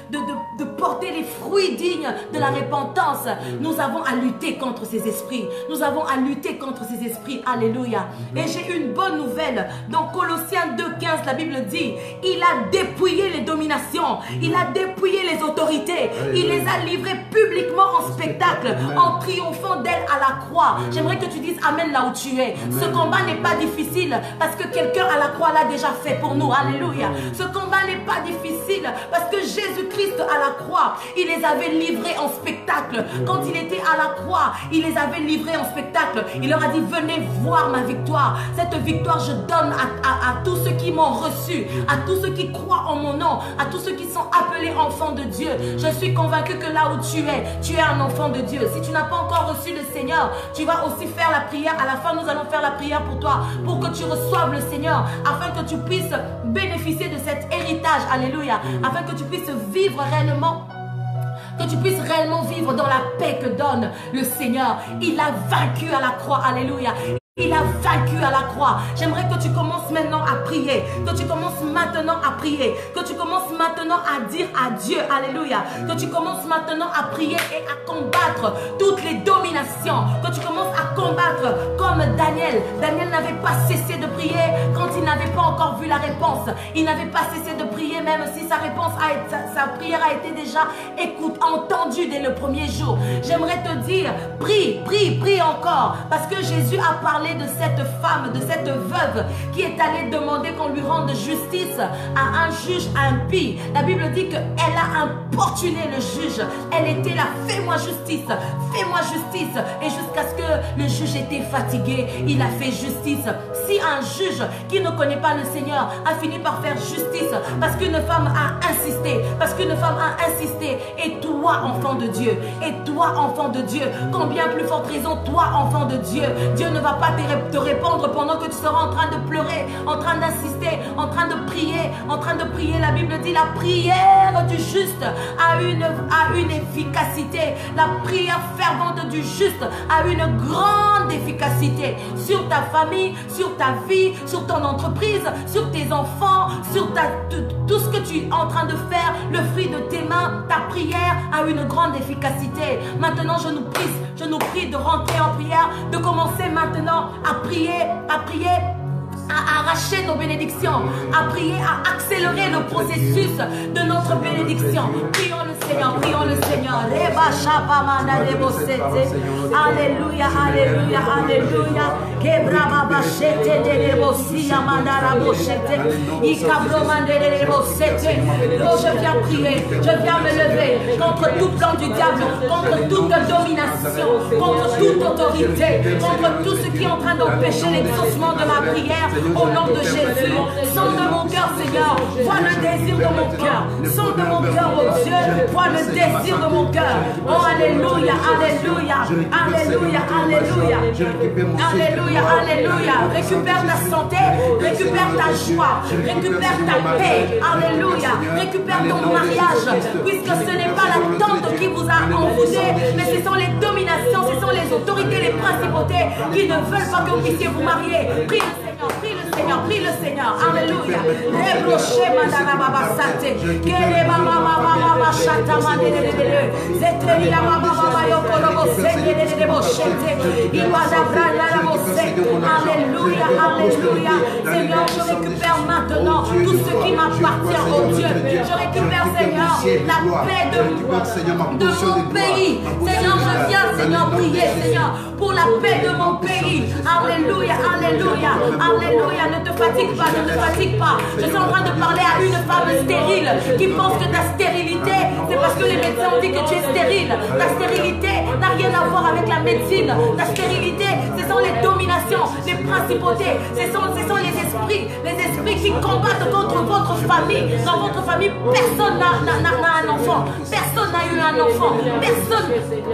de porter les fruits dignes de la repentance. Nous avons à lutter contre ces esprits. Nous avons à lutter contre ces esprits. Alléluia. Et j'ai une bonne nouvelle. Dans Colossiens 2,15, la Bible dit, il a dépouillé les dominations. Il a dépouillé les autorités. Il les a livrées publiquement en spectacle, en triomphant d'elles à la croix. J'aimerais que tu dises Amen là où tu es. Ce combat n'est pas difficile parce que quelqu'un à la croix l'a déjà fait pour nous. Alléluia. Ce combat n'est pas difficile parce que Jésus-Christ à la croix, il les avait livrés en spectacle. Quand il était à la croix, il les avait livrés en spectacle. Il leur a dit, venez voir ma victoire. Cette victoire, je donne à tous ceux qui m'ont reçu, à tous ceux qui croient en mon nom, à tous ceux qui sont appelés enfants de Dieu. Je suis convaincu que là où tu es un enfant de Dieu. Si tu n'as pas encore reçu le Seigneur, tu vas aussi faire la prière. À la fin, nous allons faire la prière pour toi, pour que tu reçoives le Seigneur, afin que tu puisses bénéficier de cet héritage, alléluia, afin que tu puisses vivre réellement, que tu puisses réellement vivre dans la paix que donne le Seigneur. Il a vaincu à la croix, alléluia. Il a vaincu à la croix. J'aimerais que tu commences maintenant à prier, que tu commences maintenant à prier, que tu commences maintenant à dire à Dieu, alléluia, que tu commences maintenant à prier et à combattre toutes les dominations, que tu commences à combattre comme Daniel. Daniel n'avait pas cessé de prier quand il n'avait pas encore vu la réponse. Il n'avait pas cessé de prier même si sa prière a été déjà entendue dès le premier jour. J'aimerais te dire, prie encore, parce que Jésus a parlé parler de cette femme, de cette veuve qui est allée demander qu'on lui rende justice à un juge impie. La Bible dit qu'elle a importuné le juge. Elle était là, fais-moi justice, fais-moi justice. Et jusqu'à ce que le juge était fatigué, il a fait justice. Si un juge qui ne connaît pas le Seigneur a fini par faire justice parce qu'une femme a insisté, et toi, enfant de Dieu, combien plus forte raison, toi, enfant de Dieu, Dieu ne va pas te répondre pendant que tu seras en train de pleurer, en train d'insister, en train de prier. La Bible dit la prière du juste a une efficacité. La prière fervente du juste a une grande efficacité sur ta famille, sur ta vie, sur ton entreprise, sur tes enfants, sur tout ce que tu es en train de faire, le fruit de tes mains. Ta prière a une grande efficacité. Maintenant, je nous prie de rentrer en prière, de commencer maintenant à prier, à arracher nos bénédictions, à prier, à accélérer le processus de notre bénédiction. Prions le Seigneur, prions le Seigneur. Alléluia, alléluia, alléluia. Oh, je viens prier, je viens me lever contre tout plan du diable, contre toute domination, contre toute autorité, contre tout ce qui est en train d'empêcher l'exaucement de ma prière. Au nom de Jésus, sonde mon cœur, Seigneur, vois le désir de mon cœur, sonde mon cœur, oh Dieu, vois le désir de mon cœur. Oh, alléluia, alléluia, alléluia, alléluia, alléluia, alléluia. Récupère ta santé, récupère ta joie, récupère ta paix, alléluia, récupère ton mariage, puisque ce n'est pas la tente qui vous a envoûté, mais ce sont les dominations, ce sont les autorités, les principautés qui ne veulent pas que vous puissiez vous marier. Prie le Seigneur, prie le Seigneur, prie le Seigneur, alléluia. Rebroché madame baba sate, kere mama mama chata mandelele, zetrelia mama mama yokolobo sendelele bochete, ibada branda la bosse. Alléluia, alléluia. Seigneur, je récupère maintenant tout ce qui m'appartient, oh Dieu. Je récupère, Seigneur, la paix de mon pays. Seigneur, je viens, Seigneur, prier, Seigneur, pour la paix de mon pays. Alléluia, alléluia, alléluia. Ne te fatigue pas, ne te fatigue pas. Je suis en train de parler à une femme stérile qui pense que ta stérilité, c'est parce que les médecins ont dit que tu es stérile. Ta stérilité n'a rien à voir avec la médecine. Ta stérilité, ce sont les dominations, les principautés, ce sont les esprits qui combattent contre votre famille. Dans votre famille, personne n'a un enfant. Personne n'a eu un enfant. Personne,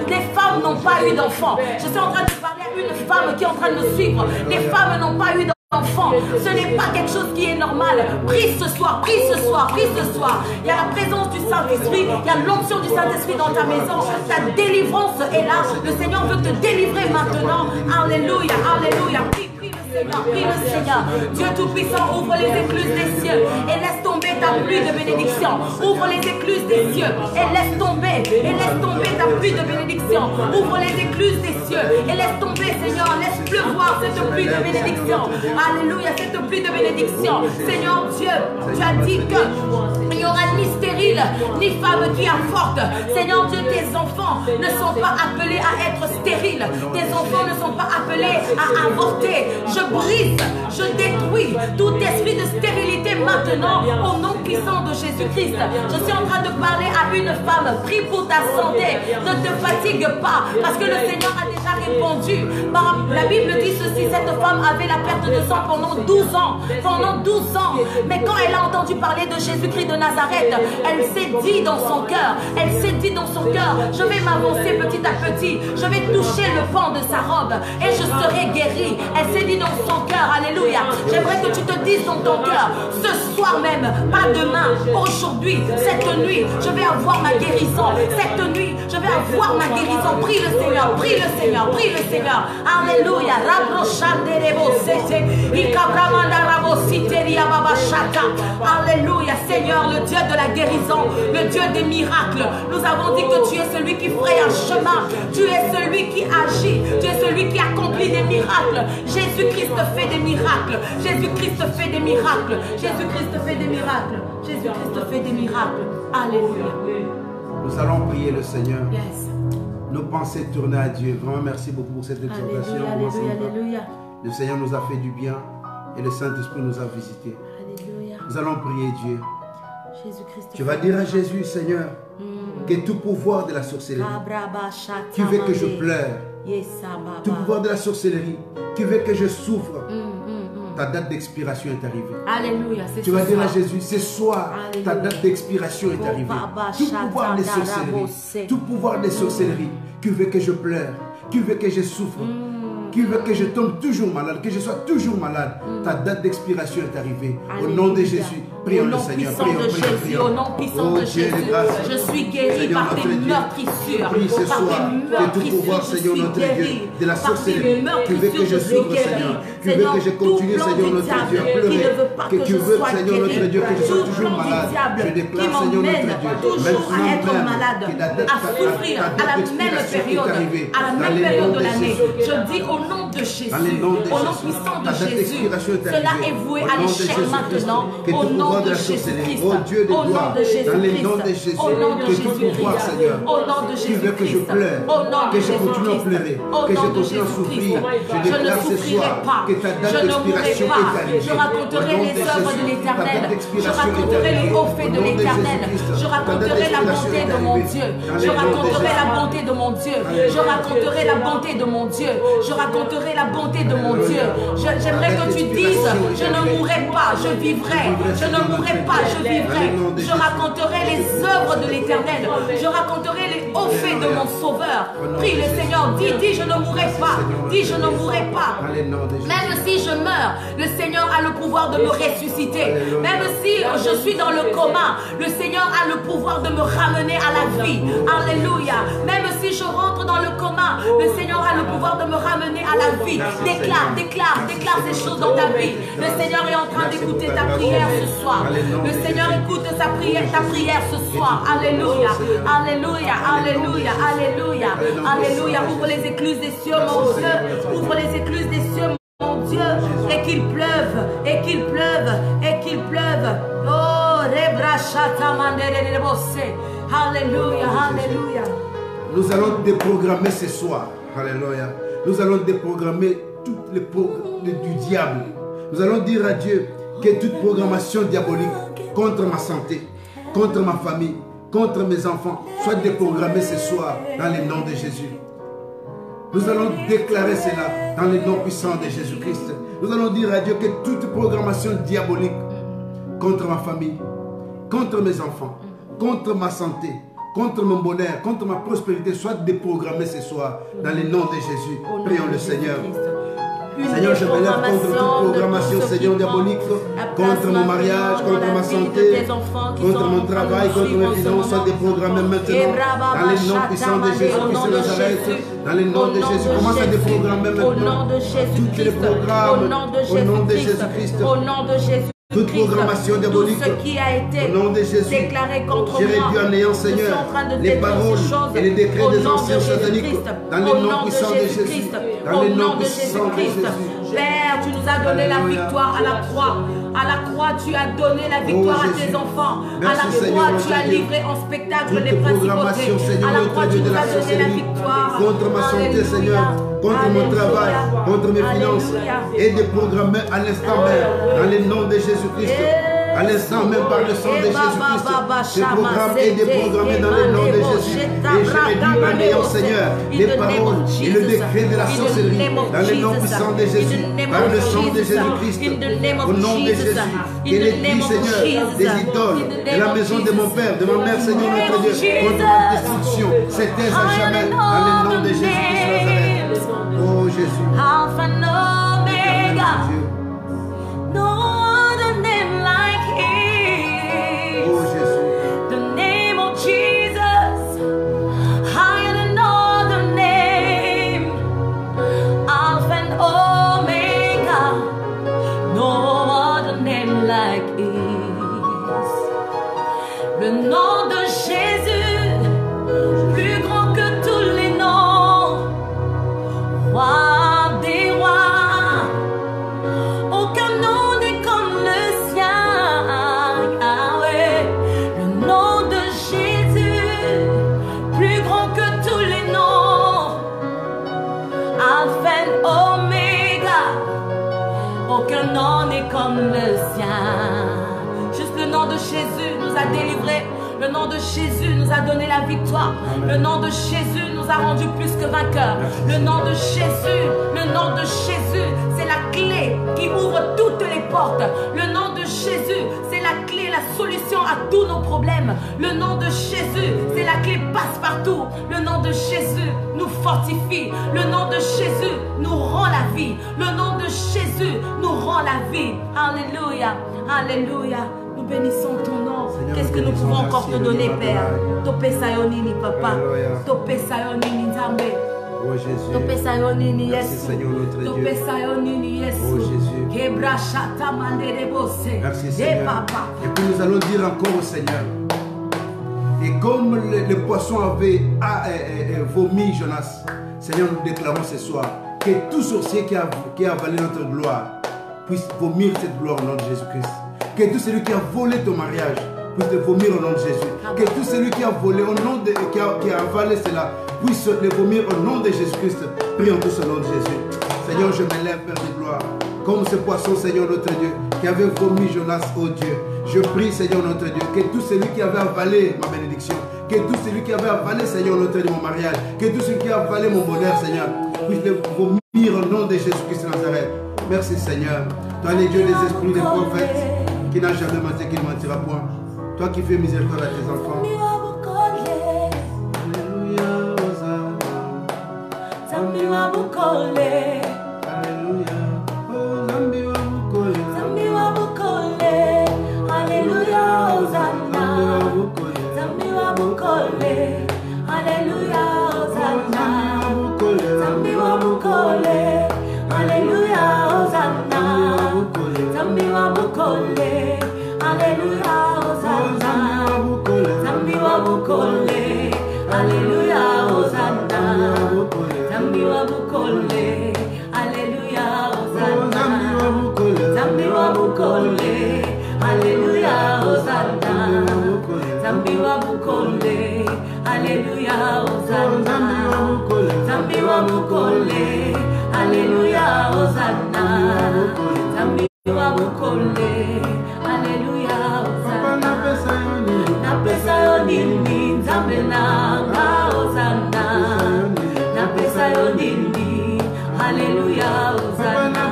les femmes n'ont pas eu d'enfant. Je suis en train de parler à une femme qui est en train de me suivre. Les femmes n'ont pas eu d'enfant. Ce n'est pas quelque chose qui est normal. Prie ce soir, prie ce soir, prie ce soir. Il y a la présence du Saint-Esprit, il y a l'onction du Saint-Esprit dans ta maison. Ta délivrance est là. Le Seigneur veut te délivrer maintenant. Alléluia, alléluia. Prie le Seigneur. Dieu Tout-Puissant, ouvre les écluses des cieux et laisse tomber ta pluie de bénédiction. Ouvre les écluses des cieux et laisse tomber ta pluie de bénédiction. Ouvre les écluses des cieux et laisse tomber, Seigneur, laisse pleuvoir cette pluie de bénédiction. Alléluia, cette pluie de bénédiction. Seigneur Dieu, tu as dit que il n'y aura ni stérile, ni femme qui avorte. Seigneur Dieu, tes enfants ne sont pas appelés à être stériles. Tes enfants ne sont pas appelés à avorter. Je brise, je détruis tout esprit de stérilité maintenant au nom puissant de Jésus-Christ. Je suis en train de parler à une femme. Prie pour ta santé. Ne te fatigue pas parce que le Seigneur a déjà répondu. La Bible dit ceci, cette femme avait la perte de sang pendant 12 ans. Pendant 12 ans. Mais quand elle a entendu parler de Jésus-Christ de Nazareth, elle s'est dit dans son cœur, je vais m'avancer petit à petit. Je vais toucher le pan de sa robe et je serai guérie. Elle s'est dit dans son cœur, alléluia. J'aimerais que tu te dises dans ton cœur, ce soir même, pas demain, aujourd'hui, cette nuit, je vais avoir ma guérison. Cette nuit, je vais avoir ma guérison. Prie le Seigneur, prie le Seigneur, prie le Seigneur. Alléluia. Alléluia, Seigneur, le Dieu de la guérison, le Dieu des miracles. Nous avons dit que tu es celui qui fraye un chemin. Tu es celui qui agit. Tu es celui qui accomplit des miracles. Jésus-Christ fait des miracles. Jésus-Christ fait des miracles. Jésus-Christ fait des miracles. Jésus-Christ fait des miracles. Alléluia. Nous allons prier le Seigneur. Yes. Nos pensées tournées à Dieu. Vraiment, merci beaucoup pour cette exhortation. Alléluia, alléluia, alléluia. Le Seigneur nous a fait du bien et le Saint-Esprit nous a visités. Alléluia. Nous allons prier Dieu. Jésus-Christ. Tu vas dire à Jésus, Seigneur, que tout pouvoir de la sorcellerie, tu veux que je pleure, tout pouvoir de la sorcellerie, tu veux que je souffre, ta date d'expiration est arrivée. Alléluia. Tu vas dire à Jésus, ce soir, ta date d'expiration est arrivée. Tout pouvoir de sorcellerie, tout pouvoir de sorcellerie, tu veux que je pleure, tu veux que je souffre, qui veut que je tombe toujours malade, que je sois toujours malade, ta date d'expiration est arrivée. Au nom de Jésus, prions le Seigneur. Au nom puissant de Jésus, je suis guéri par tes meurtrissures. Prie ce soir que tout pouvoir, Seigneur notre Dieu, de la sorcellerie, tu veux que je souffre, Seigneur. Tu veux que je continue, Seigneur notre Dieu, à pleurer. Que tu veux, Seigneur notre Dieu, que je sois toujours malade. Je déclare, Seigneur notre Dieu, toujours à être malade, à souffrir à la même période de l'année. Je dis au nom de Jésus, au nom puissant de Jésus, cela est voué à l'échec maintenant, au nom de Jésus-Christ, au nom de Jésus-Christ, au nom de Jésus-Christ, au nom de Jésus-Christ, au nom de Jésus-Christ, au nom de Jésus-Christ, je ne souffrirai pas, je ne mourrai pas, je raconterai les œuvres de l'Éternel, je raconterai les hauts faits de l'Éternel, je raconterai la bonté de mon Dieu, je raconterai la bonté de mon Dieu, je raconterai la bonté de mon Dieu, je raconterai la bonté de mon Dieu. J'aimerais que tu dises, je ne mourrai pas, je vivrai, je ne mourrai pas, je vivrai, je raconterai les œuvres de l'Éternel, je raconterai les hauts faits de mon Sauveur. Prie le Seigneur, dis, je ne mourrai pas, dis, je ne mourrai pas. Même si je meurs, le Seigneur a le pouvoir de me ressusciter. Même si je suis dans le coma, le Seigneur a le pouvoir de me ramener à la vie. Alléluia. Même si je rentre dans le coma, le Seigneur a le pouvoir de me ramener à la vie. Déclare ces choses dans ta vie. Le Seigneur est en train d'écouter ta prière ce soir. Le Seigneur écoute ta prière ce soir. Alléluia. Alléluia. Alléluia. Alléluia. Alléluia. Ouvre les écluses des cieux, mon Dieu. Ouvre les écluses des cieux, mon Dieu. Et qu'il pleuve. Et qu'il pleuve. Et qu'il pleuve. Oh, rebrachata mandere de bosse. Alléluia. Alléluia. Nous allons déprogrammer ce soir. Alléluia. Nous allons déprogrammer toutes les programmes du diable. Nous allons dire à Dieu que toute programmation diabolique contre ma santé, contre ma famille, contre mes enfants, soit déprogrammée ce soir dans le nom de Jésus. Nous allons déclarer cela dans le nom puissant de Jésus-Christ. Nous allons dire à Dieu que toute programmation diabolique contre ma famille, contre mes enfants, contre ma santé, contre mon bonheur, contre ma prospérité, soit déprogrammée ce soir dans le nom de Jésus. Prions le Seigneur. Seigneur, je me lève contre toute programmation, Seigneur, diabolique, contre mon mariage, contre ma santé, contre mon travail, contre mes finances, soit déprogrammée maintenant dans le nom puissant de Jésus-Christ de Nazareth. Dans le nom de Jésus, commence à déprogrammer maintenant tous les programmes au nom de Jésus-Christ. Au nom de Jésus. Toute programmation diabolique, tout ce qui a été au nom de Jésus, déclaré contre j'ai moi, réduit en néant, Seigneur, les paroles et les décrets des anciens sataniques, dans le nom puissant de Jésus, dans le nom puissant de Jésus. Père, tu nous as donné la victoire à la croix. À la croix, tu as donné la victoire à tes enfants. À la croix, tu as livré en spectacle les principautés. À la croix, tu nous as donné la victoire. Contre ma santé, Seigneur, contre mon travail, contre mes finances, et déprogrammer à l'instant même, dans le nom de Jésus-Christ. À l'instant même par le sang de Jésus-Christ, ce programme est déprogrammé dans le nom de Jésus. Et je réduis en néant, Seigneur, les paroles et le décret de la sorcellerie dans le nom puissant de Jésus, par le sang de Jésus-Christ, au nom de Jésus. Et les cris, Seigneur, des idoles, de la maison de mon Père, de ma mère, Seigneur, notre Dieu, contre ma destruction, s'éteint à jamais dans le nom de Jésus-Christ de Nazareth. Oh Jésus. Alpha and Omega. No other name like His. Oh Jésus. The name of Jesus, higher than no other name. Alpha and Omega. No other name like His. Le nom de Jésus, plus grand que tous les noms. Roi des rois, est comme le sien. Juste le nom de Jésus nous a délivrés. Le nom de Jésus nous a donné la victoire. Le nom de Jésus nous a rendus plus que vainqueurs. Le nom de Jésus, c'est la clé qui ouvre toutes les portes. Le nom de Jésus, c'est la clé, la solution à tous nos problèmes. Le nom de Jésus, c'est la clé passe-partout. Le nom de Jésus nous fortifie. Le nom de Jésus nous rend la vie. Le nom de Jésus nous rend la vie. Alléluia, alléluia. Nous bénissons ton nom. Qu'est-ce que nous pouvons encore te donner, Père? Topé sayonini, Papa. Topé sayonini, Nzambe. Oh Jésus. Topé sayonini, Merci Yesu. Seigneur notre Dieu. Topé sayonini, Yesu. Oh Jésus. Kebra chata mandere bosse. Merci Seigneur. Papa. Et puis nous allons dire encore au Seigneur. Et comme le poisson avait vomi Jonas, Seigneur, nous déclarons ce soir que tout sorcier qui a avalé notre gloire puisse vomir cette gloire au nom de Jésus-Christ. Que tout celui qui a volé ton mariage puisse le vomir au nom de Jésus. Que tout celui qui a volé au nom de, qui a avalé cela puisse le vomir au nom de Jésus-Christ. Prions tous au nom de Jésus. Seigneur, je m'élève, Père de gloire, comme ce poisson, Seigneur notre Dieu, qui avait vomi Jonas, oh Dieu. Je prie, Seigneur notre Dieu, que tout celui qui avait avalé ma bénédiction, que tout celui qui avait avalé, Seigneur notre Dieu, mon mariage, que tout celui qui a avalé mon bonheur, Seigneur, puisse le vomir au nom de Jésus-Christ de Nazareth. Merci, Seigneur. Toi, les dieux des esprits, des prophètes, qui n'a jamais menti, qui ne mentira point. Toi qui fais miséricorde à tes enfants. Alléluia, Hosanna. Zambi wa bukole. Alléluia, oh Zambi wa bukole. Zambi wa bukole. Alléluia, Hosanna. Zambi wa bukole. Alléluia, Hosanna. Zambi wa bukole. Alléluia, Hosanna. Zambi wa bukole. Alléluia, Hosanna. Zambi wa bukole. Alléluia, Hosanna. Zambi wa bukole. Alléluia, Hosanna. Zambi wa bukole. Alléluia, Hosanna. Zambi wa bukole. Alléluia, Hosanna. Zambi wa bukole. Alléluia, Hosanna. Zambi wa bukole. Alléluia, Hosanna. Napesa yo nini Nzambe nanga Hosanna. Napesa yo nini. Alléluia, Hosanna.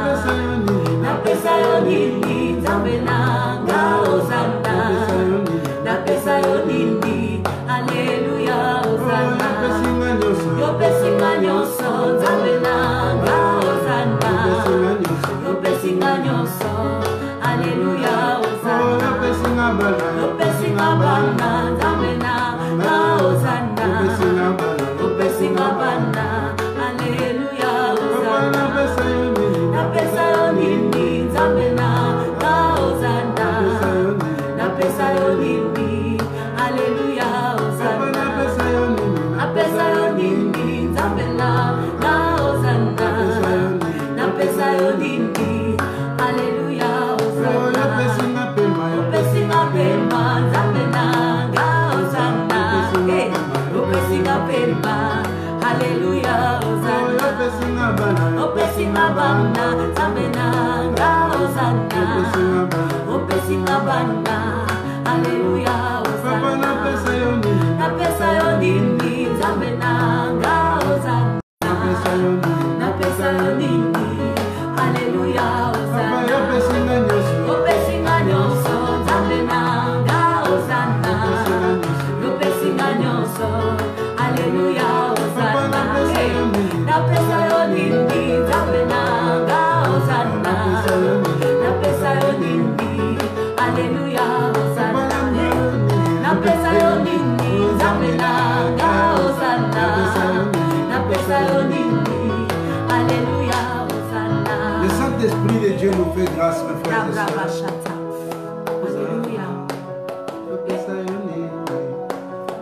Napesa yo nini Nzambe nanga Hosanna. Napesa yo nini. Alléluia, Hosanna. Yo pesinga nyonso Nzambe nanga Hosanna. Yo pesinga nyonso. Alléluia, Hosanna. Yo pesinga bana Nzambe nanga Hosanna. Yo pesinga bana. Alléluia, Hosanna. Napesa yo nini Nzambe nanga Hosanna. Napesa yo nini. Alléluia, Hosanna. Napesa yo nini Nzambe nanga Hosanna. Napesa yo nini. Alléluia, Hosanna. Yo pesinga pema Nzambe nanga Hosanna. Yo pesinga pema. Alléluia, Hosanna. Yo pesinga bana Nzambe nanga Hosanna. Yo pesinga bana. Alléluia, Hosanna. Napesa yo nini Nzambe nanga Hosanna. Napesa yo nini. Alléluia, Hosanna. Yo pesinga nyonso Nzambe nanga Hosanna. Yo pesinga nyonso. Alléluia, Hosanna. Napesa yo nini Nzambe nanga Hosanna. Napesa yo nini. Alléluia, Hosanna. Napesa yo nini Nzambe nanga Hosanna. Napesa yo nini. Alléluia, Hosanna. Le Saint-Esprit de Dieu nous fait grâce, mes frères et sœurs. Alléluia.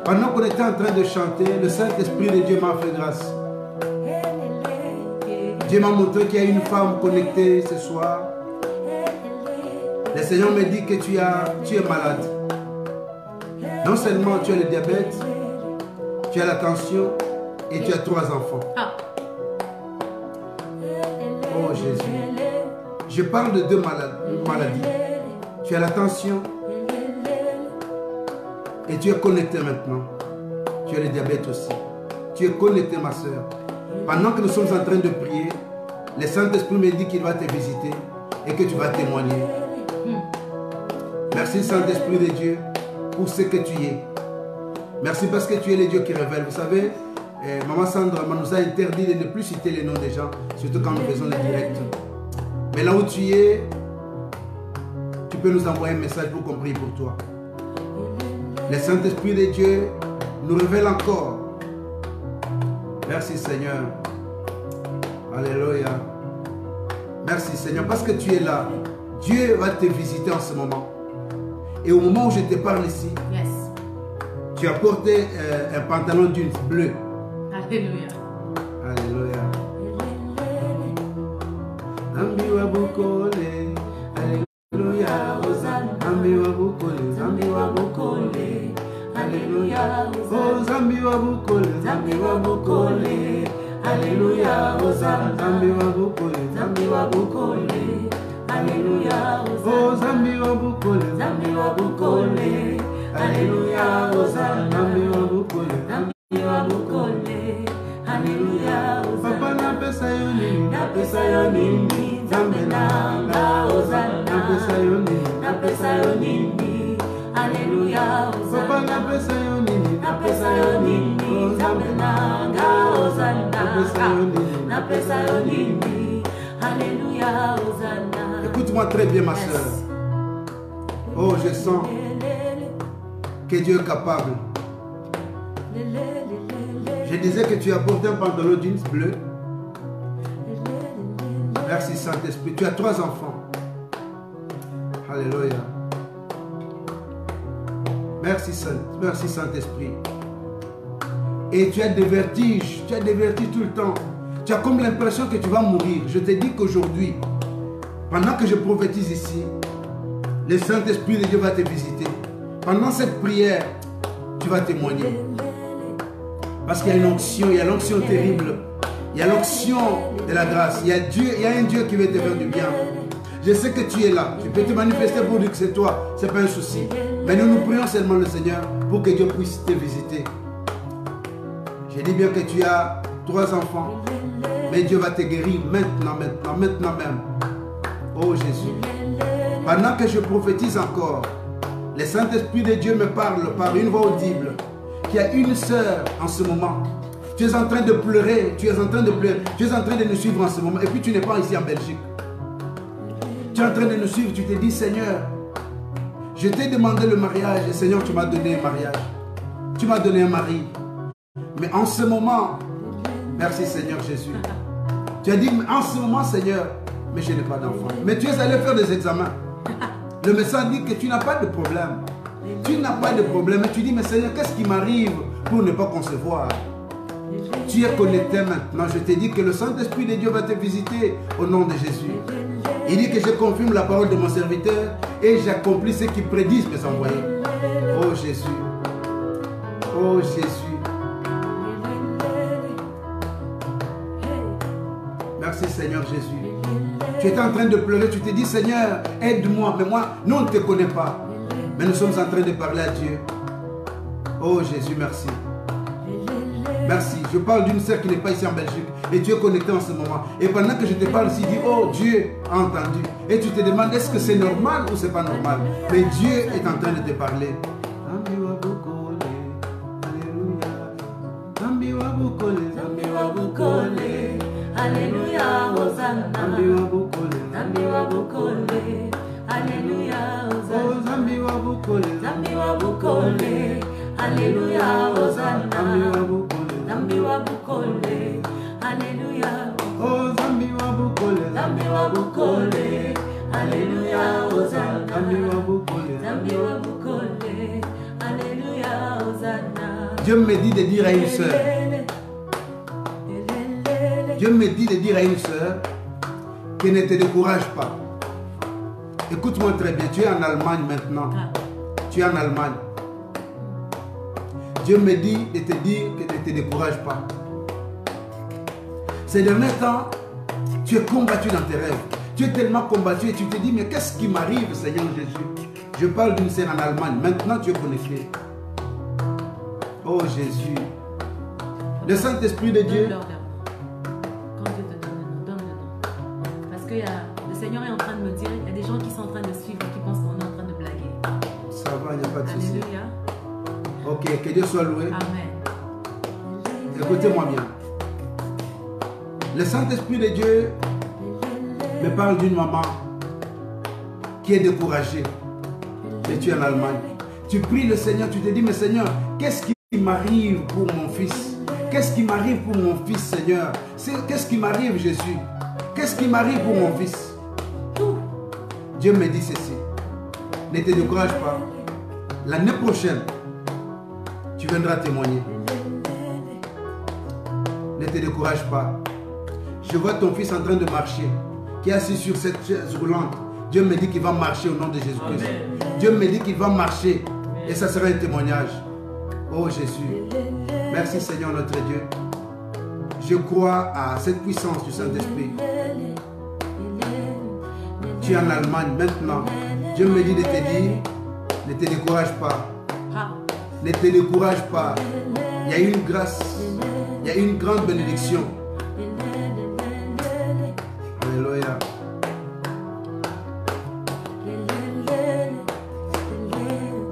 Pendant qu'on était en train de chanter, le Saint-Esprit de Dieu m'a fait grâce. Dieu m'a montré qu'il y a une femme connectée ce soir. Le Seigneur me dit que tu es malade. Non seulement tu as le diabète, tu as la tension et tu as 3 enfants. Oh Jésus, Je parle de deux maladies. Tu as la tension et tu es connecté maintenant. Tu as le diabète aussi. Tu es connecté, ma soeur. Pendant que nous sommes en train de prier, le Saint-Esprit me dit qu'il va te visiter et que tu vas témoigner. Merci, Saint-Esprit de Dieu, pour ce que tu es. Merci parce que tu es le Dieu qui révèle. Vous savez, Maman Sandra nous a interdit de ne plus citer les noms des gens, surtout quand nous faisons les directs. Mais là où tu es, tu peux nous envoyer un message pour qu'on prie pour toi. Le Saint-Esprit de Dieu nous révèle encore. Merci Seigneur. Alléluia. Merci Seigneur parce que tu es là. Dieu va te visiter en ce moment. Et au moment où je te parle ici, tu as porté un pantalon jeans bleu. Alléluia. Alléluia. Ambiwa bukole. Alléluia. Ambiwa bukole. Ambiwa bukole. Alléluia. Oh Zambiwa bukole. Zambiwa bukole. Alléluia. Oh Zambiwa bukole. Zambiwa bukole. Alléluia. Oh Zambiwa bukole. Zambiwa bukole. Alléluia. Oh Zambiwa bukole. Zambiwa bukole. Alléluia. Papa na pesa yoni. Na pesa yoni. Zambe nanga. Oh na pesa yoni. Na pesa yoni. Alléluia. Papa na pesa yoni. Na pesa yoni. Zambe nanga. Oh na pesa yoni. Alléluia. Écoute-moi très bien, ma soeur. Oh, je sens que Dieu est capable. Je disais que tu as porté un pantalon jeans bleu. Merci Saint-Esprit. Tu as 3 enfants. Alléluia. Merci Saint-Esprit. Et tu as des vertiges. Tu as des vertiges tout le temps. Tu as comme l'impression que tu vas mourir. Je te dis qu'aujourd'hui, pendant que je prophétise ici, le Saint-Esprit de Dieu va te visiter. Pendant cette prière, tu vas témoigner. Parce qu'il y a une onction, il y a l'onction terrible. Il y a l'onction de la grâce. Il y a un Dieu qui veut te faire du bien. Je sais que tu es là. Tu peux te manifester pour dire que c'est toi. Ce n'est pas un souci. Mais nous prions seulement le Seigneur pour que Dieu puisse te visiter. Je dis bien que tu as 3 enfants. Mais Dieu va te guérir maintenant même. Oh Jésus. Pendant que je prophétise encore, le Saint-Esprit de Dieu me parle par une voix audible. Qu'il y a une sœur en ce moment. Tu es en train de pleurer. Tu es en train de pleurer. Tu es en train de nous suivre en ce moment. Et puis tu n'es pas ici en Belgique. Tu es en train de nous suivre. Tu te dis, Seigneur, je t'ai demandé le mariage. Et Seigneur, tu m'as donné un mariage. Tu m'as donné un mari. Mais en ce moment, merci Seigneur Jésus. Tu as dit, en ce moment Seigneur, mais je n'ai pas d'enfant. Mais tu es allé faire des examens. Le médecin dit que tu n'as pas de problème. Tu n'as pas de problème. Et tu dis, mais Seigneur, qu'est-ce qui m'arrive pour ne pas concevoir? Tu es connecté maintenant. Je te dis que le Saint-Esprit de Dieu va te visiter au nom de Jésus. Il dit que je confirme la parole de mon serviteur et j'accomplis ce qu'il prédise mes envoyés. Oh Jésus. Oh Jésus. Merci Seigneur Jésus. Tu étais en train de pleurer, tu te dis Seigneur, aide-moi. Mais moi, nous on ne te connaît pas. Mais nous sommes en train de parler à Dieu. Oh Jésus, merci. Merci. Je parle d'une sœur qui n'est pas ici en Belgique. Et tu es connecté en ce moment. Et pendant que je te parle ici, dis, oh Dieu a entendu. Et tu te demandes, est-ce que c'est normal ou c'est pas normal? Mais Dieu est en train de te parler. Alléluia, Hosanna. Zambi wa bukole. Alléluia, Hosanna. Zambi wa bukole. Alléluia, Hosanna. Zambi wa bukole. Alléluia. Oh, Zambi wa bukole. Zambi wa bukole. Alléluia, Hosanna. Zambi wa bukole. Zambi wa bukole. Alléluia, Hosanna. Dieu me dit de dire à une sœur. Dieu me dit de dire à une sœur que ne te décourage pas. Écoute-moi très bien, tu es en Allemagne maintenant. Tu es en Allemagne. Dieu me dit de te dire que ne te décourage pas. Ces derniers temps, tu es combattu dans tes rêves. Tu es tellement combattu et tu te dis, mais qu'est-ce qui m'arrive, Seigneur Jésus? Je parle d'une sœur en Allemagne. Maintenant, tu es connecté. Oh Jésus. Le Saint-Esprit de Dieu. Quand Dieu te donne le nom. Parce que le Seigneur est en train de me dire, il y a des gens qui sont en train de suivre et qui pensent qu'on est en train de blaguer. Ça va, il n'y a pas de souci. Alléluia. Ok, que Dieu soit loué. Amen. Écoutez-moi bien. Le Saint-Esprit de Dieu me parle d'une maman qui est découragée. Mais tu es en Allemagne. Tu pries le Seigneur, tu te dis, mais Seigneur, qu'est-ce qui m'arrive pour mon fils? Qu'est-ce qui m'arrive pour mon fils, Seigneur? Qu'est-ce qui m'arrive, Jésus? Qu'est-ce qui m'arrive pour mon fils? Dieu me dit ceci. Ne te décourage pas. L'année prochaine, tu viendras témoigner. Ne te décourage pas. Je vois ton fils en train de marcher, qui est assis sur cette chaise roulante. Dieu me dit qu'il va marcher au nom de Jésus-Christ. Dieu me dit qu'il va marcher et ça sera un témoignage. Oh Jésus, merci Seigneur notre Dieu. Je crois à cette puissance du Saint-Esprit. Tu es en Allemagne maintenant. Dieu me dit de te dire, ne te décourage pas. Ne te décourage pas. Il y a une grâce, il y a une grande bénédiction. Alléluia.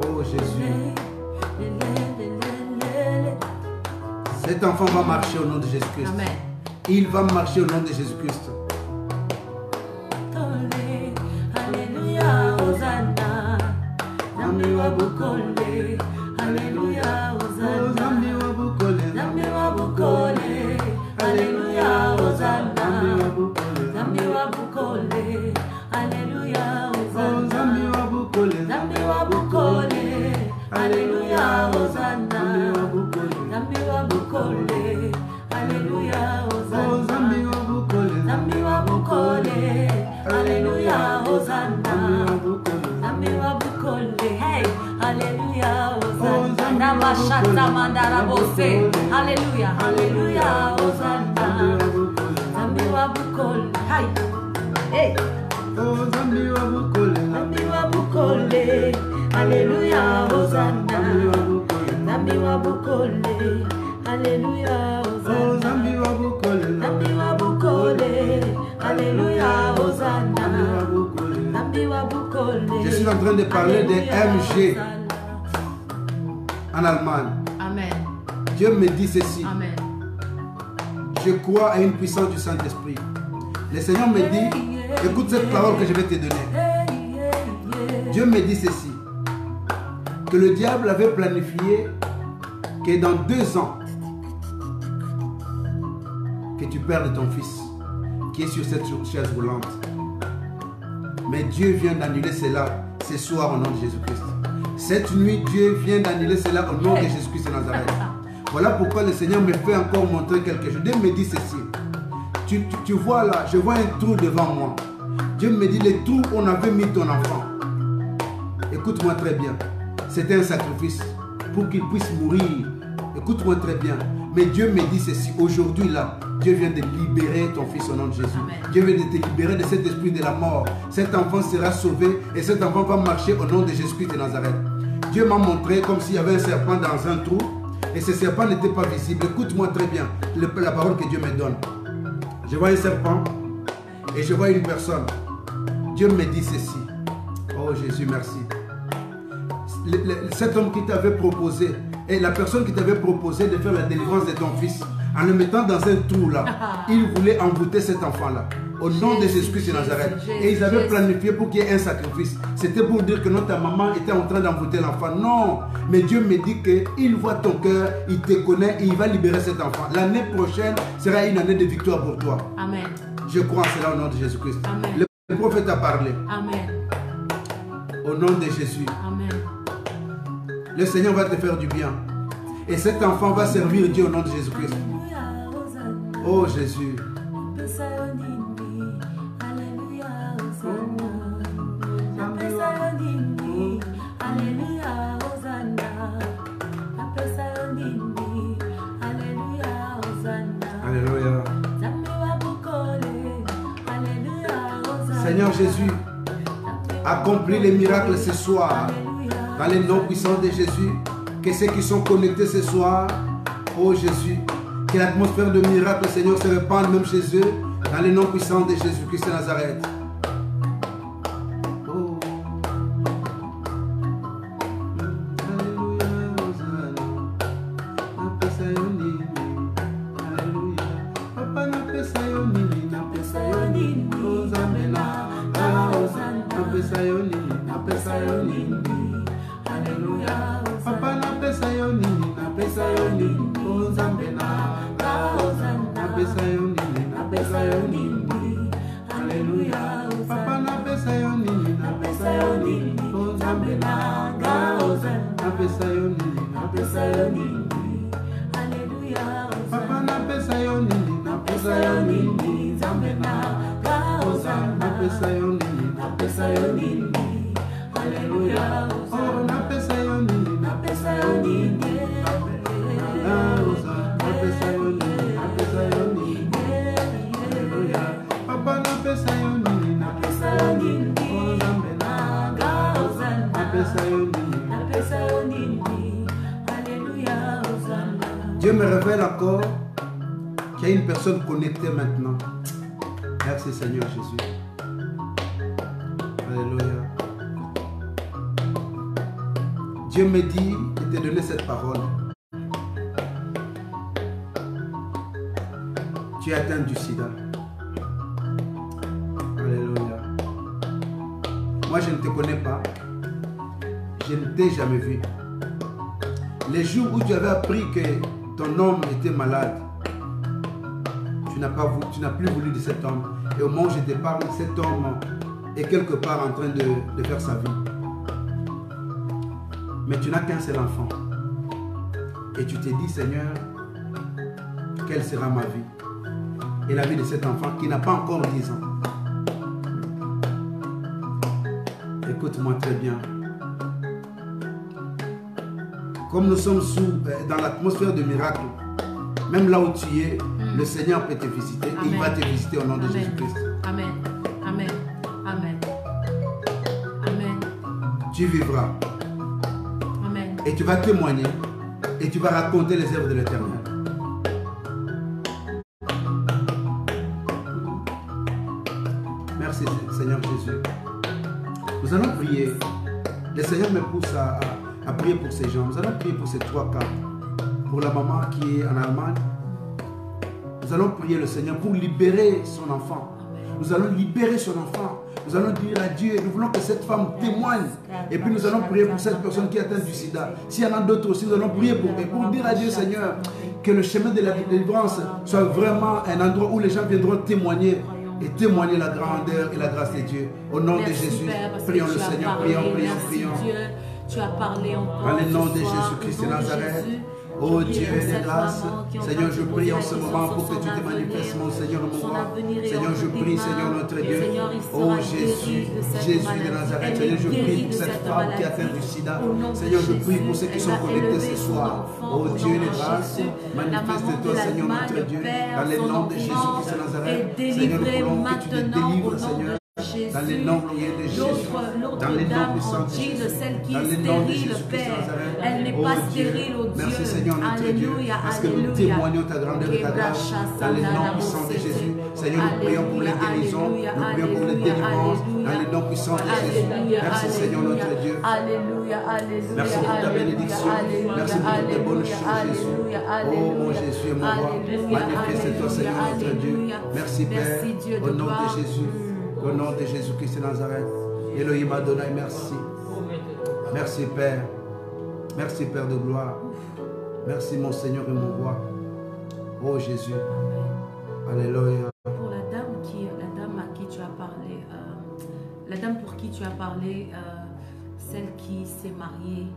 Oh Jésus. Cet enfant va marcher au nom de Jésus-Christ. Amen. Il va marcher au nom de Jésus-Christ. Alléluia, Hosanna. Nami wa bukole. Alléluia, Hosanna. Nami wa bukole. Alléluia, Hosanna. Nami wa bukole. Alléluia, Hosanna. Nami wa bukole. Alléluia, Hosanna. Nami wa bukole. Alléluia, Hosanna. Nami wa bukole. Alléluia, Hosanna. Nami wa bukole. Hey, Alléluia, Hosanna. Namashata mandara bose. Alléluia, Alléluia, Hosanna. Nami wa bukole. Hey, hey. Nami wa bukole. Alléluia, Hosanna. Nami wa bukole. Alléluia, Hosanna. Nami wa bukole. Alléluia, Hosanna. Nami wa bukole. Je suis en train de parler de MG en Allemagne. Amen. Dieu me dit ceci. Amen. Je crois à une puissance du Saint-Esprit. Le Seigneur me dit, écoute cette parole que je vais te donner. Dieu me dit ceci, que le diable avait planifié que dans 2 ans, que tu perdes ton fils, qui est sur cette chaise roulante. Mais Dieu vient d'annuler cela ce soir au nom de Jésus-Christ. Cette nuit, Dieu vient d'annuler cela au nom de Jésus-Christ de Nazareth. Voilà pourquoi le Seigneur me fait encore montrer quelque chose. Dieu me dit ceci. Tu vois là, je vois un trou devant moi. Dieu me dit, le trou où on avait mis ton enfant. Écoute-moi très bien. C'était un sacrifice pour qu'il puisse mourir. Écoute-moi très bien. Mais Dieu me dit ceci. Aujourd'hui là, Dieu vient de libérer ton fils au nom de Jésus. Amen. Dieu vient de te libérer de cet esprit de la mort. Cet enfant sera sauvé et cet enfant va marcher au nom de Jésus-Christ de Nazareth. Dieu m'a montré comme s'il y avait un serpent dans un trou et ce serpent n'était pas visible. Écoute-moi très bien la parole que Dieu me donne. Je vois un serpent et je vois une personne. Dieu me dit ceci. Oh Jésus, merci. Cet homme qui t'avait proposé, et la personne qui t'avait proposé de faire la délivrance de ton fils, en le mettant dans un trou là, il voulait envoûter cet enfant-là. Au nom de Jésus-Christ de Nazareth. Et ils avaient planifié pour qu'il y ait un sacrifice. C'était pour dire que non, ta maman était en train d'envoûter l'enfant. Non, mais Dieu me dit qu'il voit ton cœur, il te connaît et il va libérer cet enfant. L'année prochaine sera une année de victoire pour toi. Amen. Je crois en cela au nom de Jésus-Christ. Amen. Le prophète a parlé. Amen. Au nom de Jésus. Amen. Le Seigneur va te faire du bien. Et cet enfant va servir Dieu au nom de Jésus-Christ. Oh Jésus. Alléluia. Seigneur Jésus, accomplis les miracles ce soir. Dans les noms puissants de Jésus. Que ceux qui sont connectés ce soir, oh Jésus, que l'atmosphère de miracle, Seigneur, se répande même chez eux. Dans les noms puissants de Jésus-Christ de Nazareth. Dieu me révèle encore qu'il y a une personne connectée maintenant. Merci Seigneur Jésus. Alléluia. Dieu me dit de te donner cette parole. Tu es atteint du sida. Alléluia. Moi je ne te connais pas. Je ne t'ai jamais vu. Les jours où tu avais appris que ton homme était malade, tu n'as plus voulu de cet homme. Et au moment où je te parle, cet homme est quelque part en train de faire sa vie. Mais tu n'as qu'un seul enfant. Et tu t'es dit, Seigneur, quelle sera ma vie? Et la vie de cet enfant qui n'a pas encore 10 ans. Écoute-moi très bien. Comme nous sommes dans l'atmosphère de miracle, même là où tu es, le Seigneur peut te visiter. Amen. Et il va te visiter au nom de Jésus-Christ. Amen. Amen. Amen. Amen. Tu vivras. Amen. Et tu vas témoigner. Et tu vas raconter les œuvres de l'Éternel. Merci Seigneur Jésus. Nous allons prier. Le Seigneur me pousse à prier pour ces gens. Nous allons prier pour ces 3 cas. Pour la maman qui est en Allemagne. Nous allons prier le Seigneur pour libérer son enfant. Nous allons libérer son enfant. Nous allons dire à Dieu, nous voulons que cette femme témoigne. Et puis nous allons prier pour cette personne qui est atteinte du sida. S'il y en a d'autres aussi, nous allons prier pour eux. Pour dire à Dieu, Seigneur, que le chemin de la délivrance soit vraiment un endroit où les gens viendront témoigner. Et témoigner la grandeur et la grâce de Dieu. Au nom de Jésus, prions le Seigneur, prions. Tu as parlé encore. Dans le nom de Jésus-Christ de Nazareth. Oh Dieu de grâce, Seigneur, je prie en ce moment pour que tu te manifestes, mon Seigneur, mon roi. Seigneur, je prie, Seigneur, notre Dieu. Oh Jésus, Jésus de Nazareth. Seigneur, je prie pour cette femme qui a atteint du sida. Seigneur, je prie pour ceux qui sont connectés ce soir. Oh Dieu de grâce, manifeste-toi, Seigneur, notre Dieu, dans le nom de Jésus-Christ de Nazareth. Seigneur, nous voulons que tu te délivres, Seigneur. Dans le nom glorieux de Jésus, dans le nom puissant de Jésus, dans le nom de Jésus-Christ de Nazareth. Elle n'est pas stérile, oh Dieu. Merci Seigneur notre Dieu, parce que nous témoignons ta grandeur et ta grâce dans le nom puissant de Jésus. Seigneur, nous prions pour les guérisons, nous prions pour les délivrances, dans le nom puissant de Jésus. Merci Seigneur notre Dieu. Merci pour ta bénédiction, merci pour tes bonnes choses Jésus. Oh mon Jésus et mon roi, manifeste-toi Seigneur notre Dieu. Merci Père, au nom de Jésus. Au nom de Jésus-Christ de Nazareth. Elohim Adonai, merci. Merci Père. Merci Père de gloire. Merci mon Seigneur et mon roi. Oh Jésus. Alléluia. Pour la dame à qui tu as parlé, la dame pour qui tu as parlé, celle qui s'est mariée,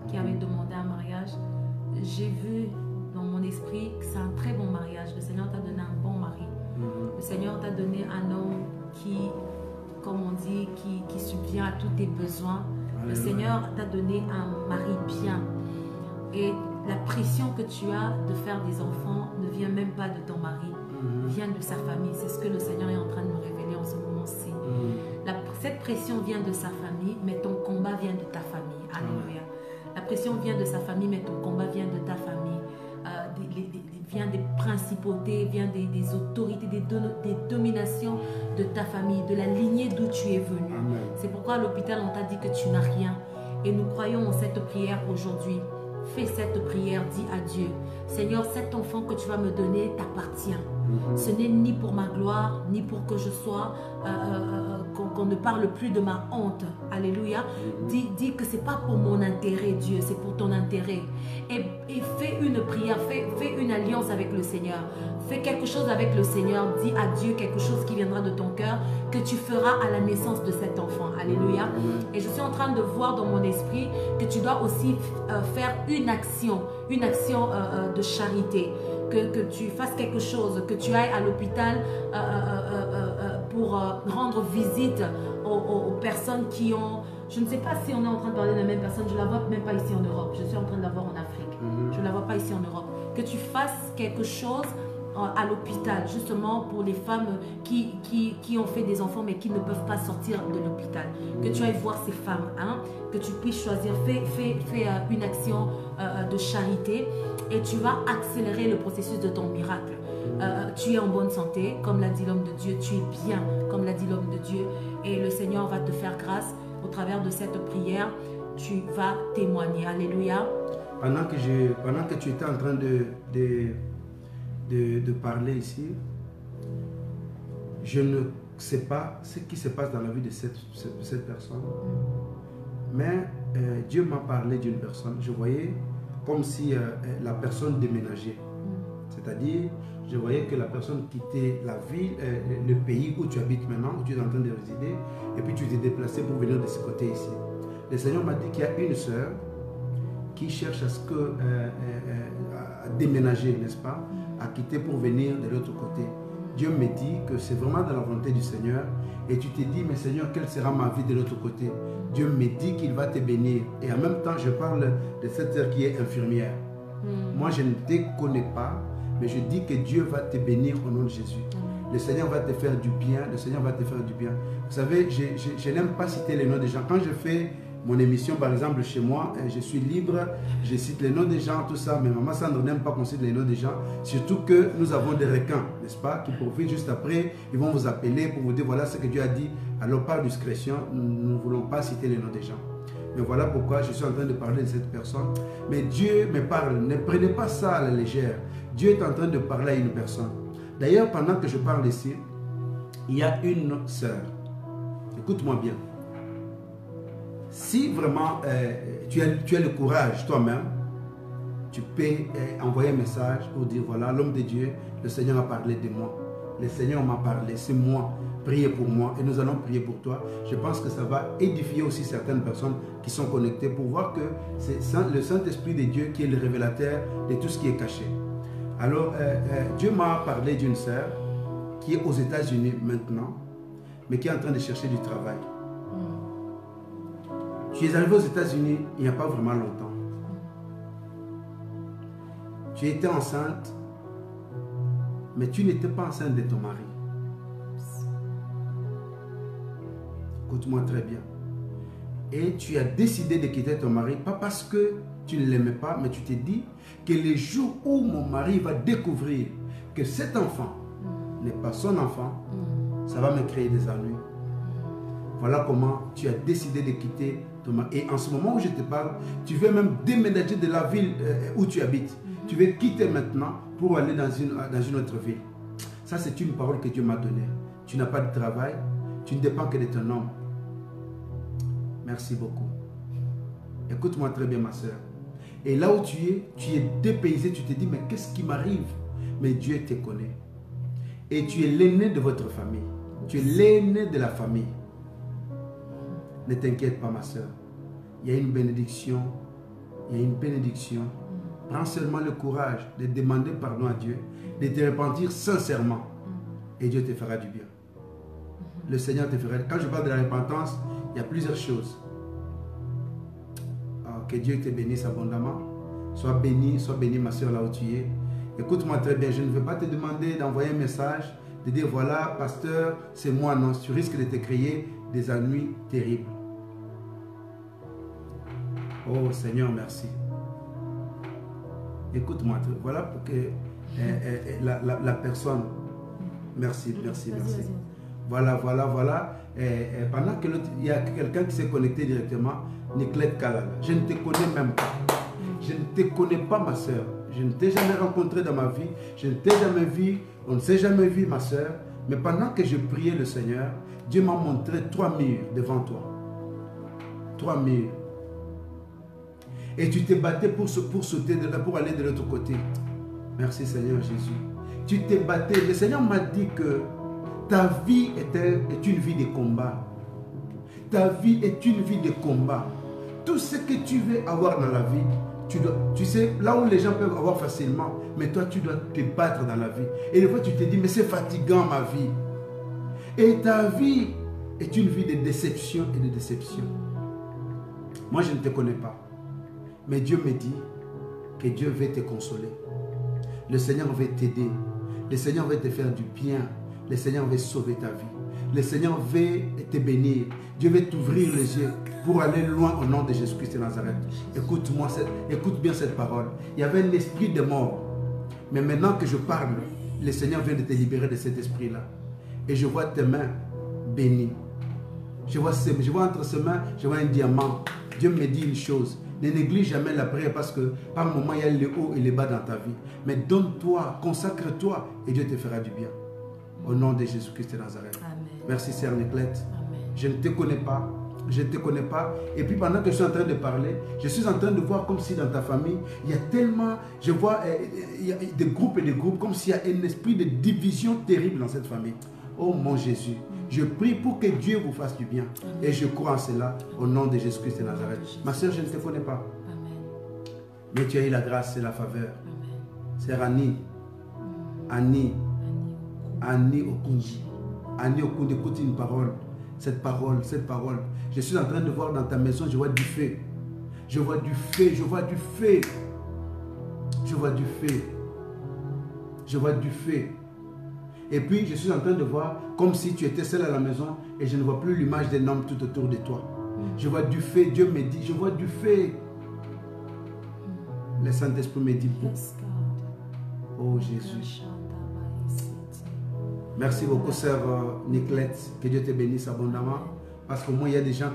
qui avait demandé un mariage, j'ai vu dans mon esprit que c'est un très bon mariage. Le Seigneur t'a donné un bon mari. Le Seigneur t'a donné un homme qui, comme on dit, qui subvient à tous tes besoins. Alléluia. Le Seigneur t'a donné un mari bien. Et la pression que tu as de faire des enfants ne vient même pas de ton mari, vient de sa famille. C'est ce que le Seigneur est en train de me révéler en ce moment-ci. Cette pression vient de sa famille, mais ton combat vient de ta famille. Alléluia. La pression vient de sa famille, mais ton combat vient de ta famille. Vient des principautés, vient des autorités, des dominations de ta famille, de la lignée d'où tu es venu. C'est pourquoi à l'hôpital, on t'a dit que tu n'as rien. Et nous croyons en cette prière aujourd'hui. Fais cette prière, dis à Dieu, Seigneur, cet enfant que tu vas me donner t'appartient. Ce n'est ni pour ma gloire, ni pour que je sois, qu'on ne parle plus de ma honte. Alléluia. Dis que ce n'est pas pour mon intérêt, Dieu, c'est pour ton intérêt. Et fais une prière, fais une alliance avec le Seigneur. Fais quelque chose avec le Seigneur. Dis à Dieu quelque chose qui viendra de ton cœur, que tu feras à la naissance de cet enfant. Alléluia. Et je suis en train de voir dans mon esprit que tu dois aussi faire une action de charité. Que tu fasses quelque chose, que tu ailles à l'hôpital pour rendre visite aux personnes qui ont... Je ne sais pas si on est en train de parler de la même personne, je ne la vois même pas ici en Europe, je suis en train de la voir en Afrique, je ne la vois pas ici en Europe. Que tu fasses quelque chose à l'hôpital, justement pour les femmes qui ont fait des enfants mais qui ne peuvent pas sortir de l'hôpital. Que tu ailles voir ces femmes, hein, que tu puisses choisir, fais une action de charité et tu vas accélérer le processus de ton miracle. Tu es en bonne santé, comme l'a dit l'homme de Dieu, tu es bien, comme l'a dit l'homme de Dieu, et le Seigneur va te faire grâce au travers de cette prière, tu vas témoigner. Alléluia. Pendant que tu étais en train de parler ici, je ne sais pas ce qui se passe dans la vie de cette personne, mais Dieu m'a parlé d'une personne. Je voyais comme si la personne déménageait, c'est-à-dire je voyais que la personne quittait la ville, le pays où tu habites maintenant, où tu es en train de résider, et puis tu t'es déplacé pour venir de ce côté ici. Le Seigneur m'a dit qu'il y a une sœur qui cherche à déménager, n'est-ce pas, à quitter pour venir de l'autre côté. Dieu me dit que c'est vraiment dans la volonté du Seigneur, et tu t'es dit, mais Seigneur, quelle sera ma vie de l'autre côté? Dieu me dit qu'il va te bénir, et en même temps je parle de cette sœur qui est infirmière. Moi je ne te connais pas, mais je dis que Dieu va te bénir au nom de Jésus. Le Seigneur va te faire du bien, le Seigneur va te faire du bien. Vous savez, je n'aime pas citer les noms des gens. Quand je fais mon émission, par exemple, chez moi, je suis libre, je cite les noms des gens, tout ça, mais Maman Sandre n'aime pas qu'on cite les noms des gens, surtout que nous avons des requins, n'est-ce pas, qui profitent juste après, ils vont vous appeler pour vous dire, voilà ce que Dieu a dit. Alors, par discrétion, nous ne voulons pas citer les noms des gens. Mais voilà pourquoi je suis en train de parler de cette personne. Mais Dieu me parle, ne prenez pas ça à la légère. Dieu est en train de parler à une personne. D'ailleurs, pendant que je parle ici, il y a une sœur. Écoute-moi bien. Si vraiment tu as le courage toi-même, tu peux envoyer un message pour dire, voilà, l'homme de Dieu, le Seigneur a parlé de moi. Le Seigneur m'a parlé, c'est moi. Priez pour moi et nous allons prier pour toi. Je pense que ça va édifier aussi certaines personnes qui sont connectées pour voir que c'est le Saint-Esprit de Dieu qui est le révélateur de tout ce qui est caché. Alors, Dieu m'a parlé d'une sœur qui est aux États-Unis maintenant, mais qui est en train de chercher du travail. Tu es arrivé aux États-Unis il n'y a pas vraiment longtemps. Tu étais enceinte, mais tu n'étais pas enceinte de ton mari. Écoute-moi très bien. Et tu as décidé de quitter ton mari, pas parce que tu ne l'aimais pas, mais tu t'es dit que le jour où mon mari va découvrir que cet enfant n'est pas son enfant, ça va me créer des ennuis. Voilà comment tu as décidé de quitter ton mari. Et en ce moment où je te parle, tu veux même déménager de la ville où tu habites. Tu veux quitter maintenant pour aller dans une autre ville. Ça, c'est une parole que Dieu m'a donnée. Tu n'as pas de travail, tu ne dépends que de ton homme. Merci beaucoup. Écoute-moi très bien, ma soeur. Et là où tu es dépaysé, tu te dis, mais qu'est-ce qui m'arrive? Mais Dieu te connaît. Et tu es l'aîné de votre famille. Tu es l'aîné de la famille. Ne t'inquiète pas, ma soeur. Il y a une bénédiction. Il y a une bénédiction. Prends seulement le courage de demander pardon à Dieu, de te repentir sincèrement. Et Dieu te fera du bien. Le Seigneur te fera. Quand je parle de la repentance, il y a plusieurs choses. Que Dieu te bénisse abondamment. Sois béni ma soeur là où tu es. Écoute-moi très bien, je ne veux pas te demander d'envoyer un message de dire voilà, pasteur, c'est moi. Non, tu risques de te créer des ennuis terribles. Oh Seigneur, merci. Écoute-moi, voilà pour que la personne. Merci, merci, merci. Voilà. Pendant que il y a quelqu'un qui s'est connecté directement, Niclette Kalala. Je ne te connais même pas. Je ne te connais pas, ma soeur. Je ne t'ai jamais rencontré dans ma vie. Je ne t'ai jamais vu. On ne s'est jamais vu, ma soeur. Mais pendant que je priais le Seigneur, Dieu m'a montré 3 murs devant toi. 3 murs. Et tu t'es battu pour sauter de là, pour aller de l'autre côté. Merci Seigneur Jésus. Tu t'es battu. Le Seigneur m'a dit que ta vie est une vie de combat. Ta vie est une vie de combat. Tout ce que tu veux avoir dans la vie, tu sais, là où les gens peuvent avoir facilement, mais toi tu dois te battre dans la vie. Et des fois tu te dis, mais c'est fatigant ma vie. Et ta vie est une vie de déception et de déception. Moi je ne te connais pas. Mais Dieu me dit que Dieu veut te consoler. Le Seigneur veut t'aider. Le Seigneur veut te faire du bien. Le Seigneur veut sauver ta vie. Le Seigneur veut te bénir. Dieu veut t'ouvrir les yeux pour aller loin au nom de Jésus-Christ de Nazareth. Écoute-moi, écoute bien cette parole. Il y avait un esprit de mort. Mais maintenant que je parle, le Seigneur vient de te libérer de cet esprit-là. Et je vois tes mains bénies. Je vois entre ses mains, je vois un diamant. Dieu me dit une chose. Ne néglige jamais la prière parce que par moment, il y a le haut et le bas dans ta vie. Mais donne-toi, consacre-toi et Dieu te fera du bien. Au nom de Jésus-Christ de Nazareth. Amen. Merci, Sœur Niclette. Je ne te connais pas. Je ne te connais pas. Et puis pendant que je suis en train de parler, je suis en train de voir comme si dans ta famille, il y a tellement, je vois il y a des groupes et des groupes, comme s'il y a un esprit de division terrible dans cette famille. Oh mon Jésus, je prie pour que Dieu vous fasse du bien. Amen. Et je crois en cela au nom de Jésus-Christ de Nazareth. Ma soeur, je ne te connais pas. Amen. Mais tu as eu la grâce et la faveur. C'est Annie. Annie Okundi. Annie Okundi, écoute une parole. Cette parole. Je suis en train de voir dans ta maison, je vois du feu. Je vois du feu. Et puis, je suis en train de voir comme si tu étais seul à la maison et je ne vois plus l'image d'un homme tout autour de toi. Je vois du feu. Dieu me dit, je vois du feu. Le Saint-Esprit me dit, oh Jésus. Merci beaucoup, sœur Niclette. Que Dieu te bénisse abondamment. Parce qu'au moins, il y a des gens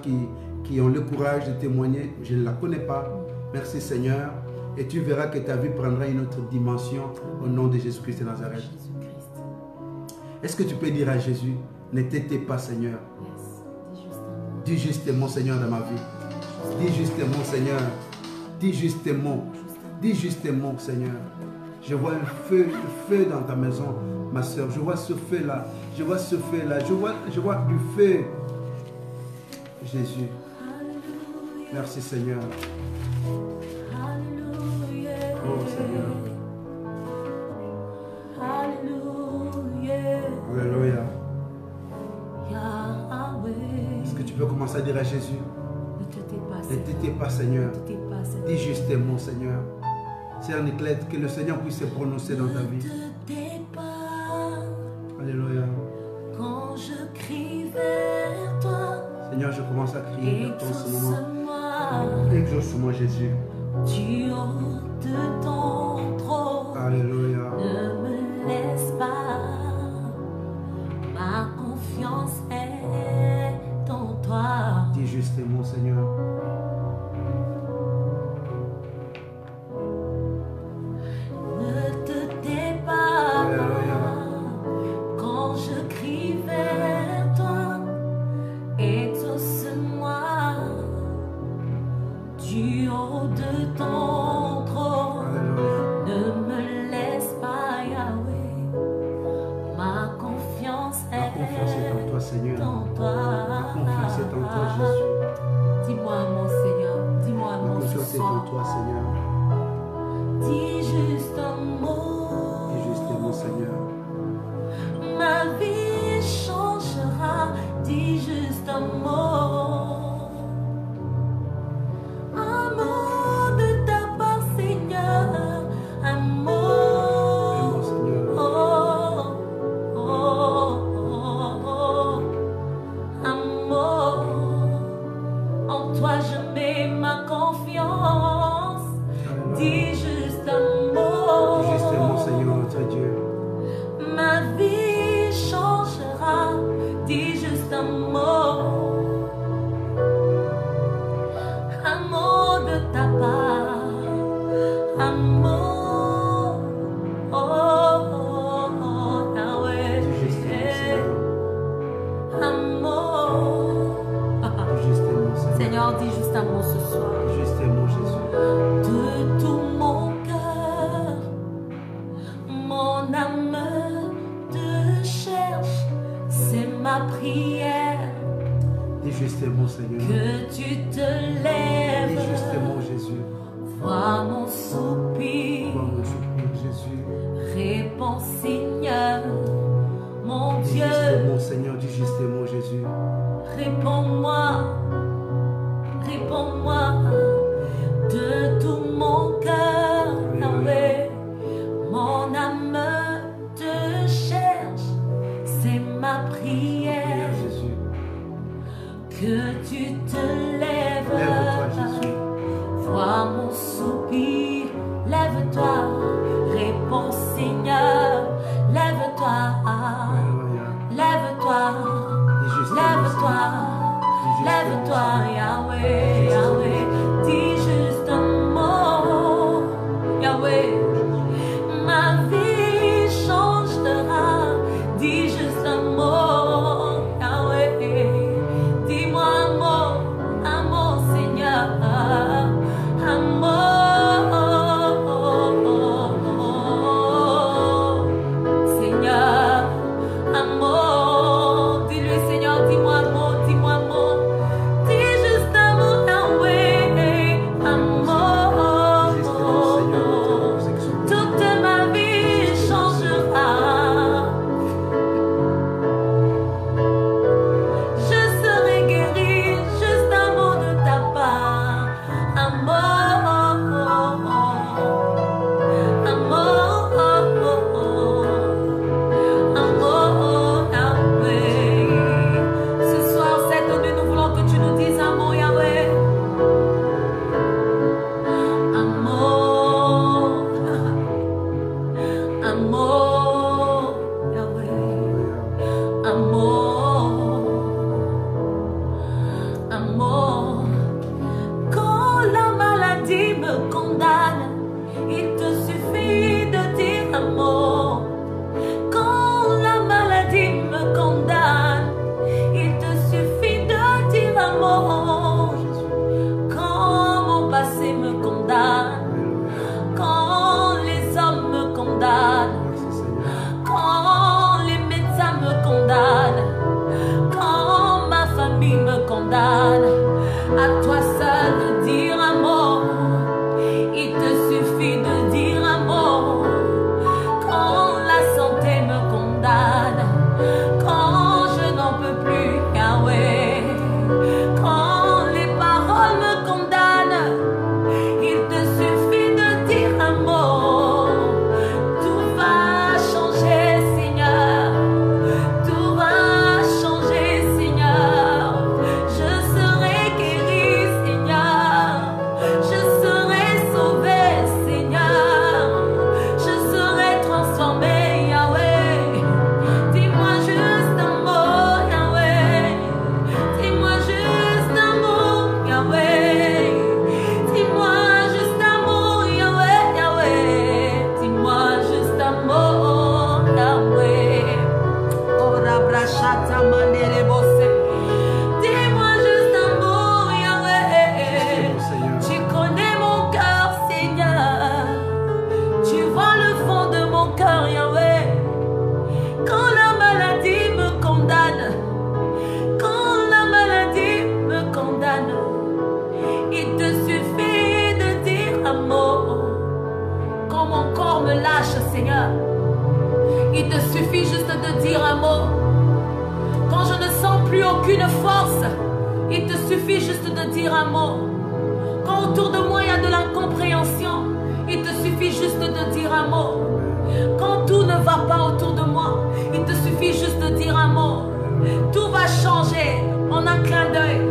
qui ont le courage de témoigner. Je ne la connais pas. Merci, Seigneur. Et tu verras que ta vie prendra une autre dimension au nom de Jésus-Christ de Nazareth. Est-ce que tu peux dire à Jésus, ne t'étais pas, Seigneur? Dis justement, Seigneur, dans ma vie. Dis justement, Seigneur. Dis justement, Seigneur. Je vois un feu dans ta maison, ma soeur. Je vois ce feu-là. Je vois du feu. Jésus. Merci, Seigneur. Oh, Seigneur. Alléluia. Est-ce que tu peux commencer à dire à Jésus? Ne t'étais pas, Seigneur. Dis justement, Seigneur. Sœur Niclette, que le Seigneur puisse se prononcer dans ta vie. Alléluia. Quand je crie vers toi, Seigneur, je commence à crier vers toi en ce moment. Exauce-moi, Jésus. Du haut de ton trône. Alléluia. Ne me laisse pas. Ma confiance est en toi. Dis justement, Seigneur. Ne te tais pas. Alléluia. Quand je crie vers toi, exauce-moi. Du haut de ton trône. Alléluia. Ne me laisse pas, Yahweh. Ma confiance Ma confiance est en toi, Seigneur. en toi. Ma confiance est en toi, Jésus. Dis-moi, mon Seigneur. Dis-moi, Ma mon confiance est en soir. toi, Seigneur. Dis juste un mot. Dis justement, Seigneur. Ma vie changera. Dis juste un mot. Un mot de ta part, Seigneur. Un mot. Aimons, Seigneur. Oh, oh, Mon âme te cherche, c'est ma prière. Dis justement, Seigneur. Que tu te lèves. Dis justement, Jésus. Vois mon soupir. Vois mon soupir, Jésus. Réponds, Seigneur, mon Dis Dieu. justement, Seigneur, dis justement, Jésus. Réponds-moi, réponds-moi de tout mon cœur, Yahweh. Mon âme te cherche, c'est ma prière. Jésus. Que tu te lèves. Lève-toi, Jésus. Vois mon soupir, lève-toi, réponds Seigneur, lève-toi, lève-toi, lève-toi, lève-toi, Yahweh, Yahweh, dis juste un mot, Yahweh, ma vie changera, dis juste un mot, Yahweh, dis-moi un mot, Seigneur. Seigneur, amour, dis-lui Seigneur, dis-moi un mot, dis juste un mot, Yahweh, amour, toute ma vie changera, je serai guéri, juste un mot de ta part, amour. À toi seul de dire un mot, il te suffit de dire un mot. Quand la santé me condamne, quand je n'en peux plus, Yahweh, quand les paroles me condamnent, il te suffit de dire un mot. Tout va changer, Seigneur, tout va changer, Seigneur. Je serai guéri, Seigneur, je serai sauvé, Seigneur, je serai transformé, Yahweh. Dis-moi juste un mot, Yahweh, dis-moi juste un mot, Yahweh, dis-moi juste un mot, Yahweh, Yahweh, dis-moi juste un mot, Yahweh. Ora brachata mandere bosse. Dis-moi juste un mot, Yahweh. Tu connais mon cœur, Seigneur. Tu vois le fond de mon cœur, Yahweh. Quand la maladie me condamne, quand la maladie me condamne, il te suffit de dire un mot. Quand mon corps me lâche, Seigneur, il te suffit juste de dire un mot. Quand je ne sens plus aucune force, il te suffit juste de dire un mot. Quand autour de moi il y a de l'incompréhension, il te suffit juste de dire un mot. Quand tout ne va pas autour de moi, il te suffit juste de dire un mot. Tout va changer en un clin d'œil.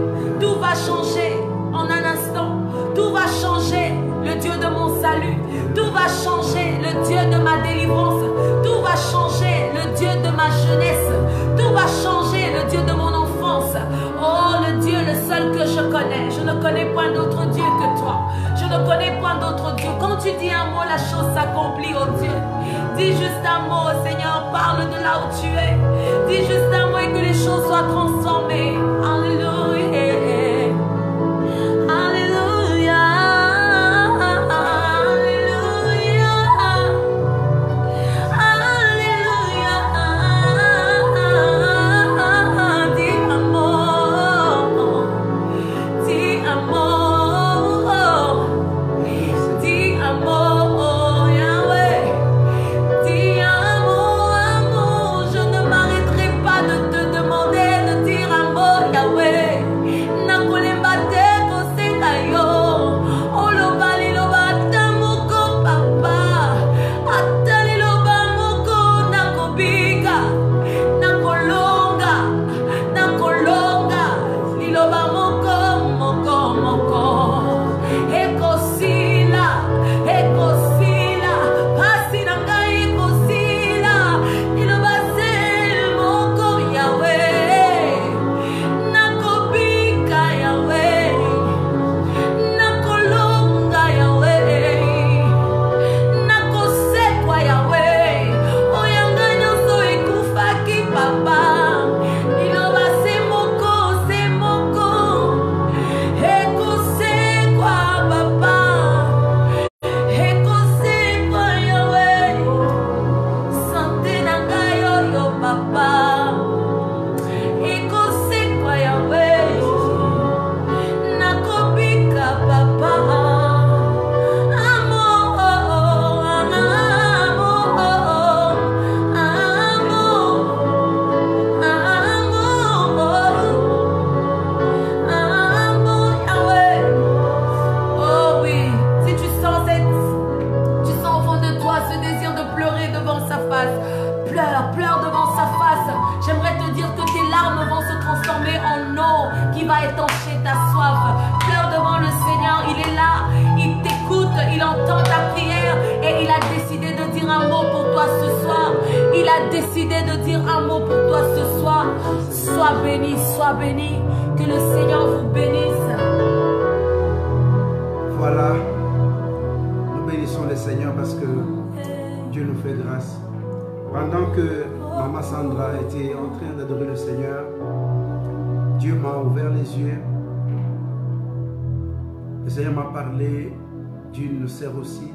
Tout va changer en un instant. Tout va changer, le Dieu de mon salut. Tout va changer, le Dieu de ma délivrance. Tout va changer, le Dieu de ma jeunesse. Tout va changer, le Dieu de mon enfance. Oh, le Dieu, le seul que je connais. Je ne connais point d'autre Dieu que toi. Je ne connais point d'autre Dieu. Quand tu dis un mot, la chose s'accomplit, oh Dieu. Dis juste un mot, Seigneur, parle de là où tu es. Dis juste un mot et que les choses soient transformées. Alléluia. Alléluia. Alléluia. sa face. Pleure, pleure devant sa face. J'aimerais te dire que tes larmes vont se transformer en eau qui va étancher ta soif. Pleure devant le Seigneur, il est là, il t'écoute, il entend ta prière et il a décidé de dire un mot pour toi ce soir. Il a décidé de dire un mot pour toi ce soir. Sois béni, que le Seigneur vous bénisse. Voilà, nous bénissons le Seigneur parce que Dieu nous fait grâce. Pendant que Maman Sandra était en train d'adorer le Seigneur, Dieu m'a ouvert les yeux. Le Seigneur m'a parlé d'une sœur aussi.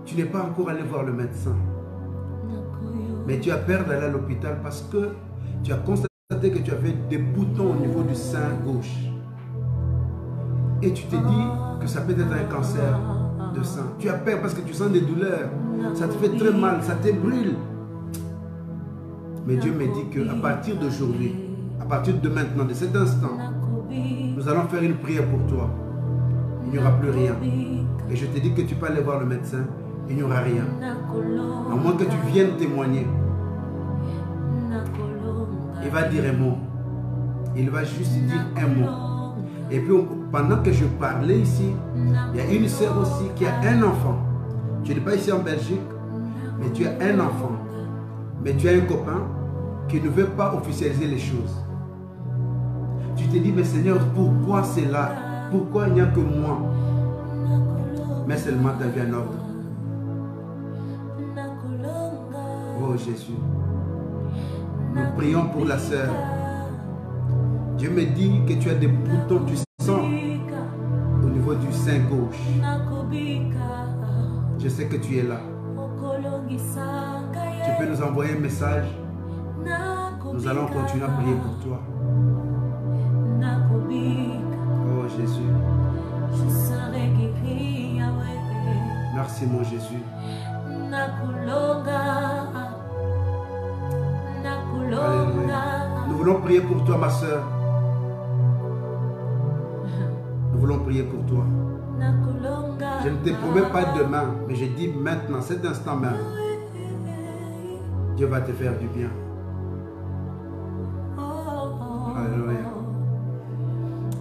Tu n'es pas encore allé voir le médecin, mais tu as peur d'aller à l'hôpital parce que tu as constaté que tu avais des boutons au niveau du sein gauche. Et tu te dis que ça peut être un cancer de sein. Tu as peur parce que tu sens des douleurs. Ça te fait très mal, ça te brûle. Mais Dieu me dit qu'à partir d'aujourd'hui, à partir de maintenant, de cet instant, nous allons faire une prière pour toi. Il n'y aura plus rien. Et je te dis que tu peux aller voir le médecin. Il n'y aura rien. À moins que tu viennes témoigner. Il va dire un mot. Il va juste dire un mot. Et puis pendant que je parlais ici, il y a une sœur aussi qui a un enfant. Tu n'es pas ici en Belgique, mais tu as un enfant. Mais tu as un copain qui ne veut pas officialiser les choses. Tu te dis, mais Seigneur, pourquoi c'est là? Pourquoi il n'y a que moi? Mais seulement ta vie en ordre. Oh Jésus, nous prions pour la sœur. Dieu me dit que tu as des boutons du sang au niveau du sein gauche. Je sais que tu es là. Tu peux nous envoyer un message. Nous allons continuer à prier pour toi. Oh Jésus. Merci mon Jésus. Alléluia. Nous voulons prier pour toi, ma soeur. Nous voulons prier pour toi. Je ne te promets pas demain, mais je dis maintenant, cet instant même, Dieu va te faire du bien. Alléluia.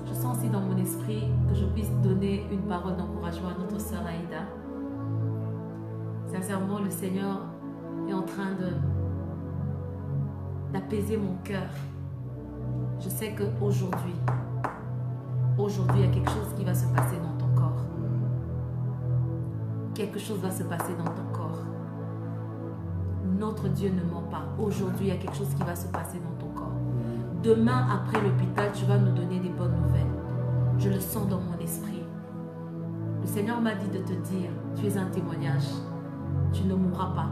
Je sens aussi dans mon esprit que je puisse donner une parole d'encouragement à notre sœur Aïda. Sincèrement, le Seigneur est en train d'apaiser mon cœur. Je sais qu'aujourd'hui, il y a quelque chose qui va se passer dans ton corps. Quelque chose va se passer dans ton corps. Notre Dieu ne ment pas. Aujourd'hui, il y a quelque chose qui va se passer dans ton corps. Demain, après l'hôpital, tu vas nous donner des bonnes nouvelles. Je le sens dans mon esprit. Le Seigneur m'a dit de te dire, tu es un témoignage. Tu ne mourras pas.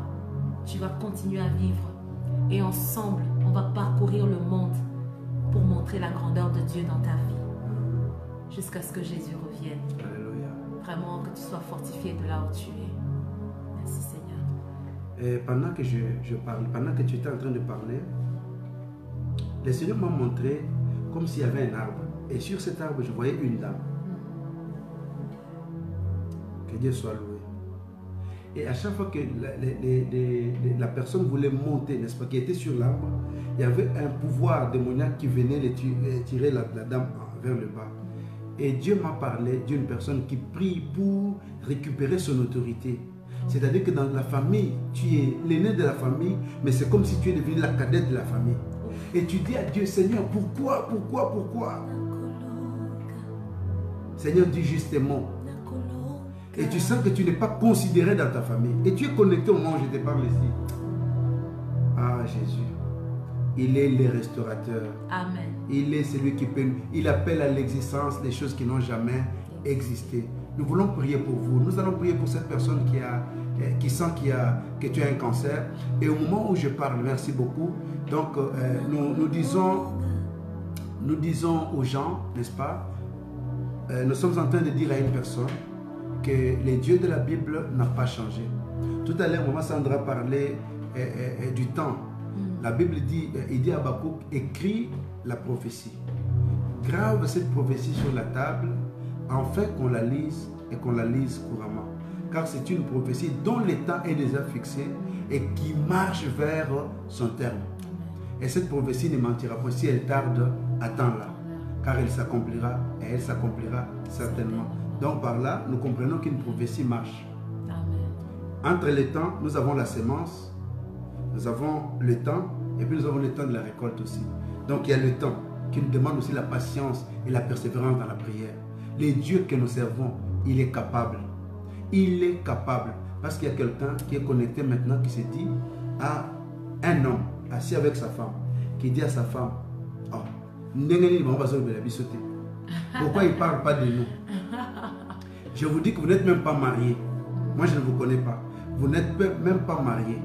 Tu vas continuer à vivre. Et ensemble, on va parcourir le monde pour montrer la grandeur de Dieu dans ta vie. Jusqu'à ce que Jésus revienne. Alléluia. Vraiment que tu sois fortifié de là où tu es. Merci Seigneur. Et pendant que je parle, pendant que tu étais en train de parler, le Seigneur m'a montré comme s'il y avait un arbre. Et sur cet arbre, je voyais une dame. Que Dieu soit loué. Et à chaque fois que la personne voulait monter, n'est-ce pas, qui était sur l'arbre, il y avait un pouvoir démoniaque qui venait tirer la dame vers le bas. Et Dieu m'a parlé d'une personne qui prie pour récupérer son autorité. C'est-à-dire que dans la famille, tu es l'aîné de la famille, mais c'est comme si tu es devenu la cadette de la famille. Et tu dis à Dieu, Seigneur, pourquoi? Seigneur dit justement. Et tu sens que tu n'es pas considéré dans ta famille. Et tu es connecté au moment où je te parle ici. Ah, Jésus. Il est le restaurateur. Amen. Il est celui qui peut. Il appelle à l'existence des choses qui n'ont jamais existé. Nous voulons prier pour vous. Nous allons prier pour cette personne qui sent que tu as un cancer. Et au moment où je parle, merci beaucoup. Donc, nous disons aux gens, n'est-ce pas, nous sommes en train de dire à une personne que les dieux de la Bible n'ont pas changé. Tout à l'heure, Maman Sandra parlait du temps. La Bible dit, il dit à Habakkuk, écris la prophétie. Grave cette prophétie sur la table, afin qu'on la lise et qu'on la lise couramment. car c'est une prophétie dont le temps est déjà fixé et qui marche vers son terme. Et cette prophétie ne mentira pas. Si elle tarde, attends-la, car elle s'accomplira et elle s'accomplira certainement. Donc par là, nous comprenons qu'une prophétie marche. Entre les temps, nous avons la sémence, nous avons le temps, et puis nous avons le temps de la récolte aussi. Donc il y a le temps qui nous demande aussi la patience et la persévérance dans la prière. Le Dieu que nous servons, il est capable. Il est capable. Parce qu'il y a quelqu'un qui est connecté maintenant qui se dit à un homme assis avec sa femme, qui dit à sa femme, oh, pourquoi il ne parle pas de nous? Je vous dis que vous n'êtes même pas mariés. Moi, je ne vous connais pas. Vous n'êtes même pas mariés.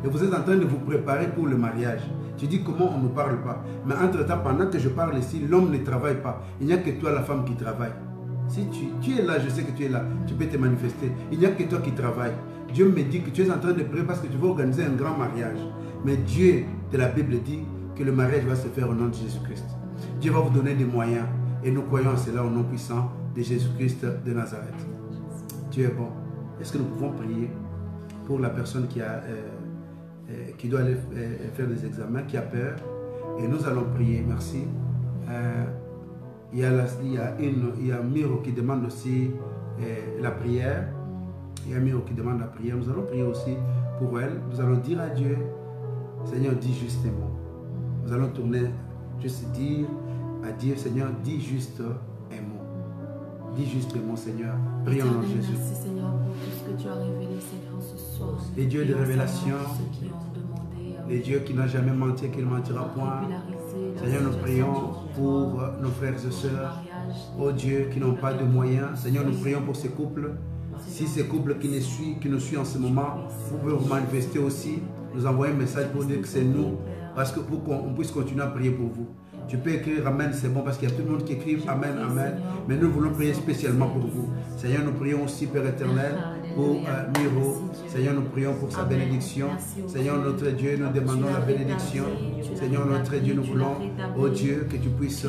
Et vous êtes en train de vous préparer pour le mariage. Tu dis comment on ne parle pas. Mais entre-temps, pendant que je parle ici, l'homme ne travaille pas. Il n'y a que toi, la femme, qui travaille. Si tu es là, je sais que tu es là, tu peux te manifester. Il n'y a que toi qui travaille. Dieu me dit que tu es en train de prier parce que tu veux organiser un grand mariage. Mais Dieu de la Bible dit que le mariage va se faire au nom de Jésus-Christ. Dieu va vous donner des moyens. Et nous croyons en cela au nom puissant de Jésus-Christ de Nazareth. Dieu est bon. Est-ce que nous pouvons prier pour la personne qui doit aller faire des examens, qui a peur? Et nous allons prier. Merci. Il y a Miro qui demande aussi la prière. Il y a Miro qui demande la prière. Nous allons prier aussi pour elle. Nous allons dire à Dieu, Seigneur, dis juste un mot. Nous allons tourner, juste dire à Dieu, Seigneur, dis juste un mot. Dis juste un mot, Seigneur. Prions en Jésus. Merci, Seigneur, pour tout ce que tu as révélé, Seigneur, ce soir. Les dieux de révélation, les dieux qui n'ont jamais menti et qui ne mentira point. Seigneur, nous prions pour nos frères et sœurs, oh Dieu, qui n'ont pas de moyens. Seigneur, nous prions pour ces couples. Si ces couples qui nous suivent en ce moment, vous pouvez vous manifester aussi, nous envoyer un message pour dire que c'est nous, parce que pour qu'on puisse continuer à prier pour vous. Tu peux écrire Amen, c'est bon, parce qu'il y a tout le monde qui écrit Amen, Amen. Mais nous voulons prier spécialement pour vous. Seigneur, nous prions aussi, Père éternel, pour Miro. Seigneur, nous prions pour sa bénédiction. Seigneur, notre Dieu, nous demandons la bénédiction. Seigneur, notre Dieu, nous voulons, oh Dieu, que tu puisses,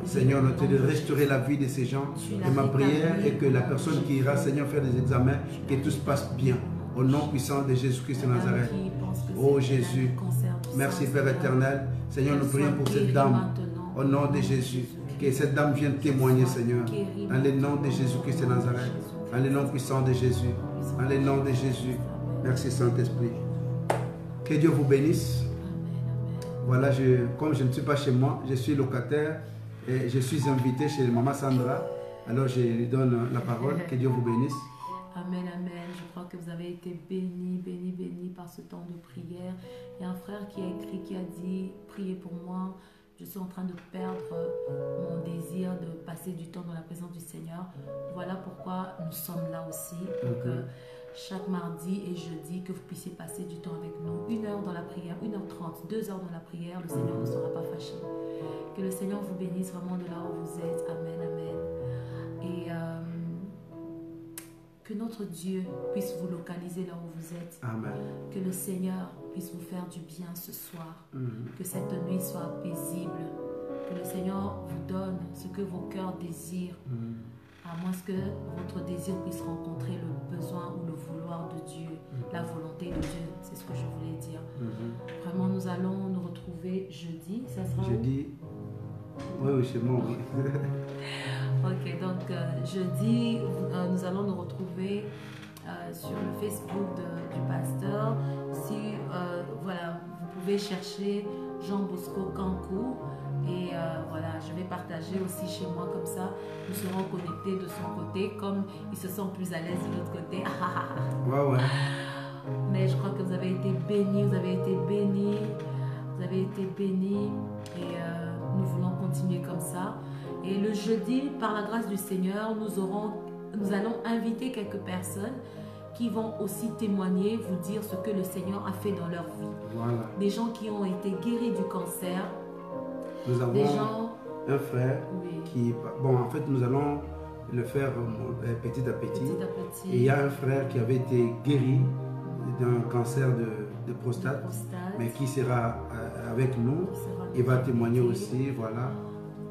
Seigneur, notre Dieu, restaurer la vie de ces gens. Et ma prière est que la personne qui ira, Seigneur, faire des examens, que tout se passe bien. Au nom puissant de Jésus-Christ de Nazareth. Oh Jésus, merci Père éternel. Seigneur, nous prions pour cette dame. Au nom de Jésus. Que cette dame vienne témoigner, Seigneur. Dans le nom de Jésus-Christ de Nazareth. Dans le nom puissant de Jésus. Dans le nom de Jésus. Merci Saint-Esprit. Que Dieu vous bénisse. Voilà, comme je ne suis pas chez moi, je suis locataire et je suis invité chez Maman Sandra. Alors je lui donne la parole. Que Dieu vous bénisse. Amen, amen. Je crois que vous avez été bénis, bénis, bénis par ce temps de prière. Il y a un frère qui a écrit, qui a dit, priez pour moi. Je suis en train de perdre mon désir de passer du temps dans la présence du Seigneur. Voilà pourquoi nous sommes là aussi. Donc, chaque mardi et jeudi, que vous puissiez passer du temps avec nous. 1 heure dans la prière, 1h30, 2 heures dans la prière. Le Seigneur ne sera pas fâché. Que le Seigneur vous bénisse vraiment de là où vous êtes. Amen, amen. Et que notre Dieu puisse vous localiser là où vous êtes. Amen. Que le Seigneur puisse vous faire du bien ce soir. Que cette nuit soit paisible. Que le Seigneur vous donne ce que vos cœurs désirent. À moins que votre désir puisse rencontrer le besoin ou le vouloir de Dieu. La volonté de Dieu, c'est ce que je voulais dire. Vraiment, nous allons nous retrouver jeudi. Ça sera jeudi. Oui, chez moi, oui. Ok, donc jeudi, nous allons nous retrouver sur le Facebook du pasteur. Si, voilà, vous pouvez chercher Jean Bosco Kankou. Et voilà, je vais partager aussi chez moi comme ça. Nous serons connectés de son côté, comme il se sent plus à l'aise de l'autre côté. Ouais. Mais je crois que vous avez été bénis, vous avez été bénis, vous avez été bénis. Et nous voulons continuer comme ça. Et le jeudi, par la grâce du Seigneur, nous allons inviter quelques personnes qui vont aussi témoigner, vous dire ce que le Seigneur a fait dans leur vie. Voilà. Des gens qui ont été guéris du cancer. Nous avons un frère qui... Bon, en fait, nous allons le faire petit à petit. Et il y a un frère qui avait été guéri d'un cancer de prostate, mais qui sera avec nous. Il va témoigner aussi, voilà.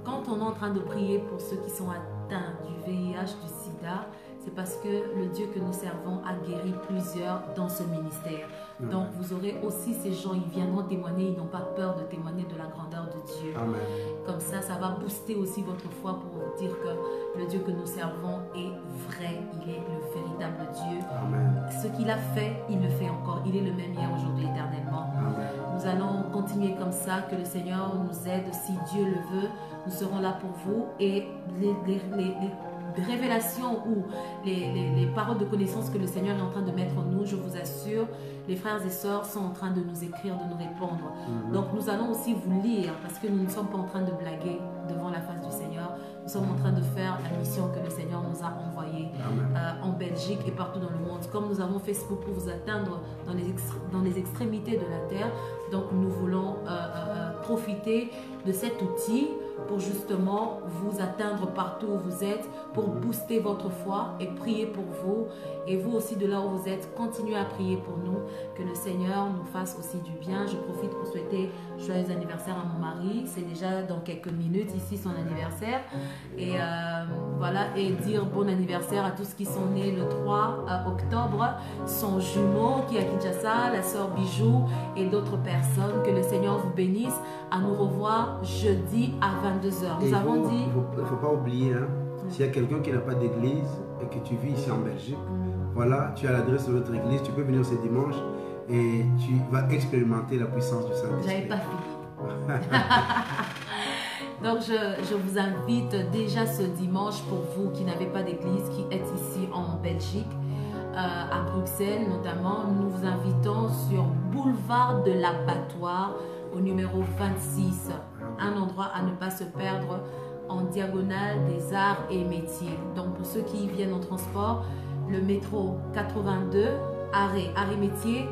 Quand on est en train de prier pour ceux qui sont atteints du VIH, du sida, c'est parce que le Dieu que nous servons a guéri plusieurs dans ce ministère. Amen. Donc vous aurez aussi ces gens, ils viendront témoigner, ils n'ont pas peur de témoigner de la grandeur de Dieu. Amen. Comme ça va booster aussi votre foi pour vous dire que le Dieu que nous servons est vrai, il est le véritable Dieu. Amen. Ce qu'il a fait, il le fait encore. Il est le même hier, aujourd'hui, éternellement. Amen. Nous allons continuer comme ça, que le Seigneur nous aide, si Dieu le veut. Nous serons là pour vous et les révélations ou les paroles de connaissance que le Seigneur est en train de mettre en nous, je vous assure, les frères et sœurs sont en train de nous écrire, de nous répondre. Donc nous allons aussi vous lire parce que nous ne sommes pas en train de blaguer devant la face du Seigneur. Nous sommes en train de faire la mission que le Seigneur nous a envoyée en Belgique et partout dans le monde. Comme nous avons Facebook pour vous atteindre dans les extrémités de la terre, donc nous voulons profiter de cet outil pour justement vous atteindre partout où vous êtes, pour booster votre foi et prier pour vous. Et vous aussi de là où vous êtes, continuez à prier pour nous, que le Seigneur nous fasse aussi du bien. Je profite pour souhaiter joyeux anniversaire à mon mari. C'est déjà dans quelques minutes ici son anniversaire. Et voilà, et dire bon anniversaire à tous qui sont nés le 3 octobre, son jumeau qui est à Kinshasa, la sœur Bijou et d'autres personnes. Que le Seigneur vous bénisse. À nous revoir jeudi à 22h. Nous avons dit... Il ne faut pas oublier, hein, s'il y a quelqu'un qui n'a pas d'église et que tu vis ici en Belgique, voilà, tu as l'adresse de notre église, tu peux venir ce dimanche et tu vas expérimenter la puissance du Saint-Esprit. J'avais pas fini. Donc je vous invite déjà ce dimanche pour vous qui n'avez pas d'église, qui êtes ici en Belgique, à Bruxelles notamment. Nous vous invitons sur Boulevard de l'Abattoir au numéro 26, un endroit à ne pas se perdre en diagonale des arts et métiers. Donc pour ceux qui viennent en transport, le métro 82, arrêt métier,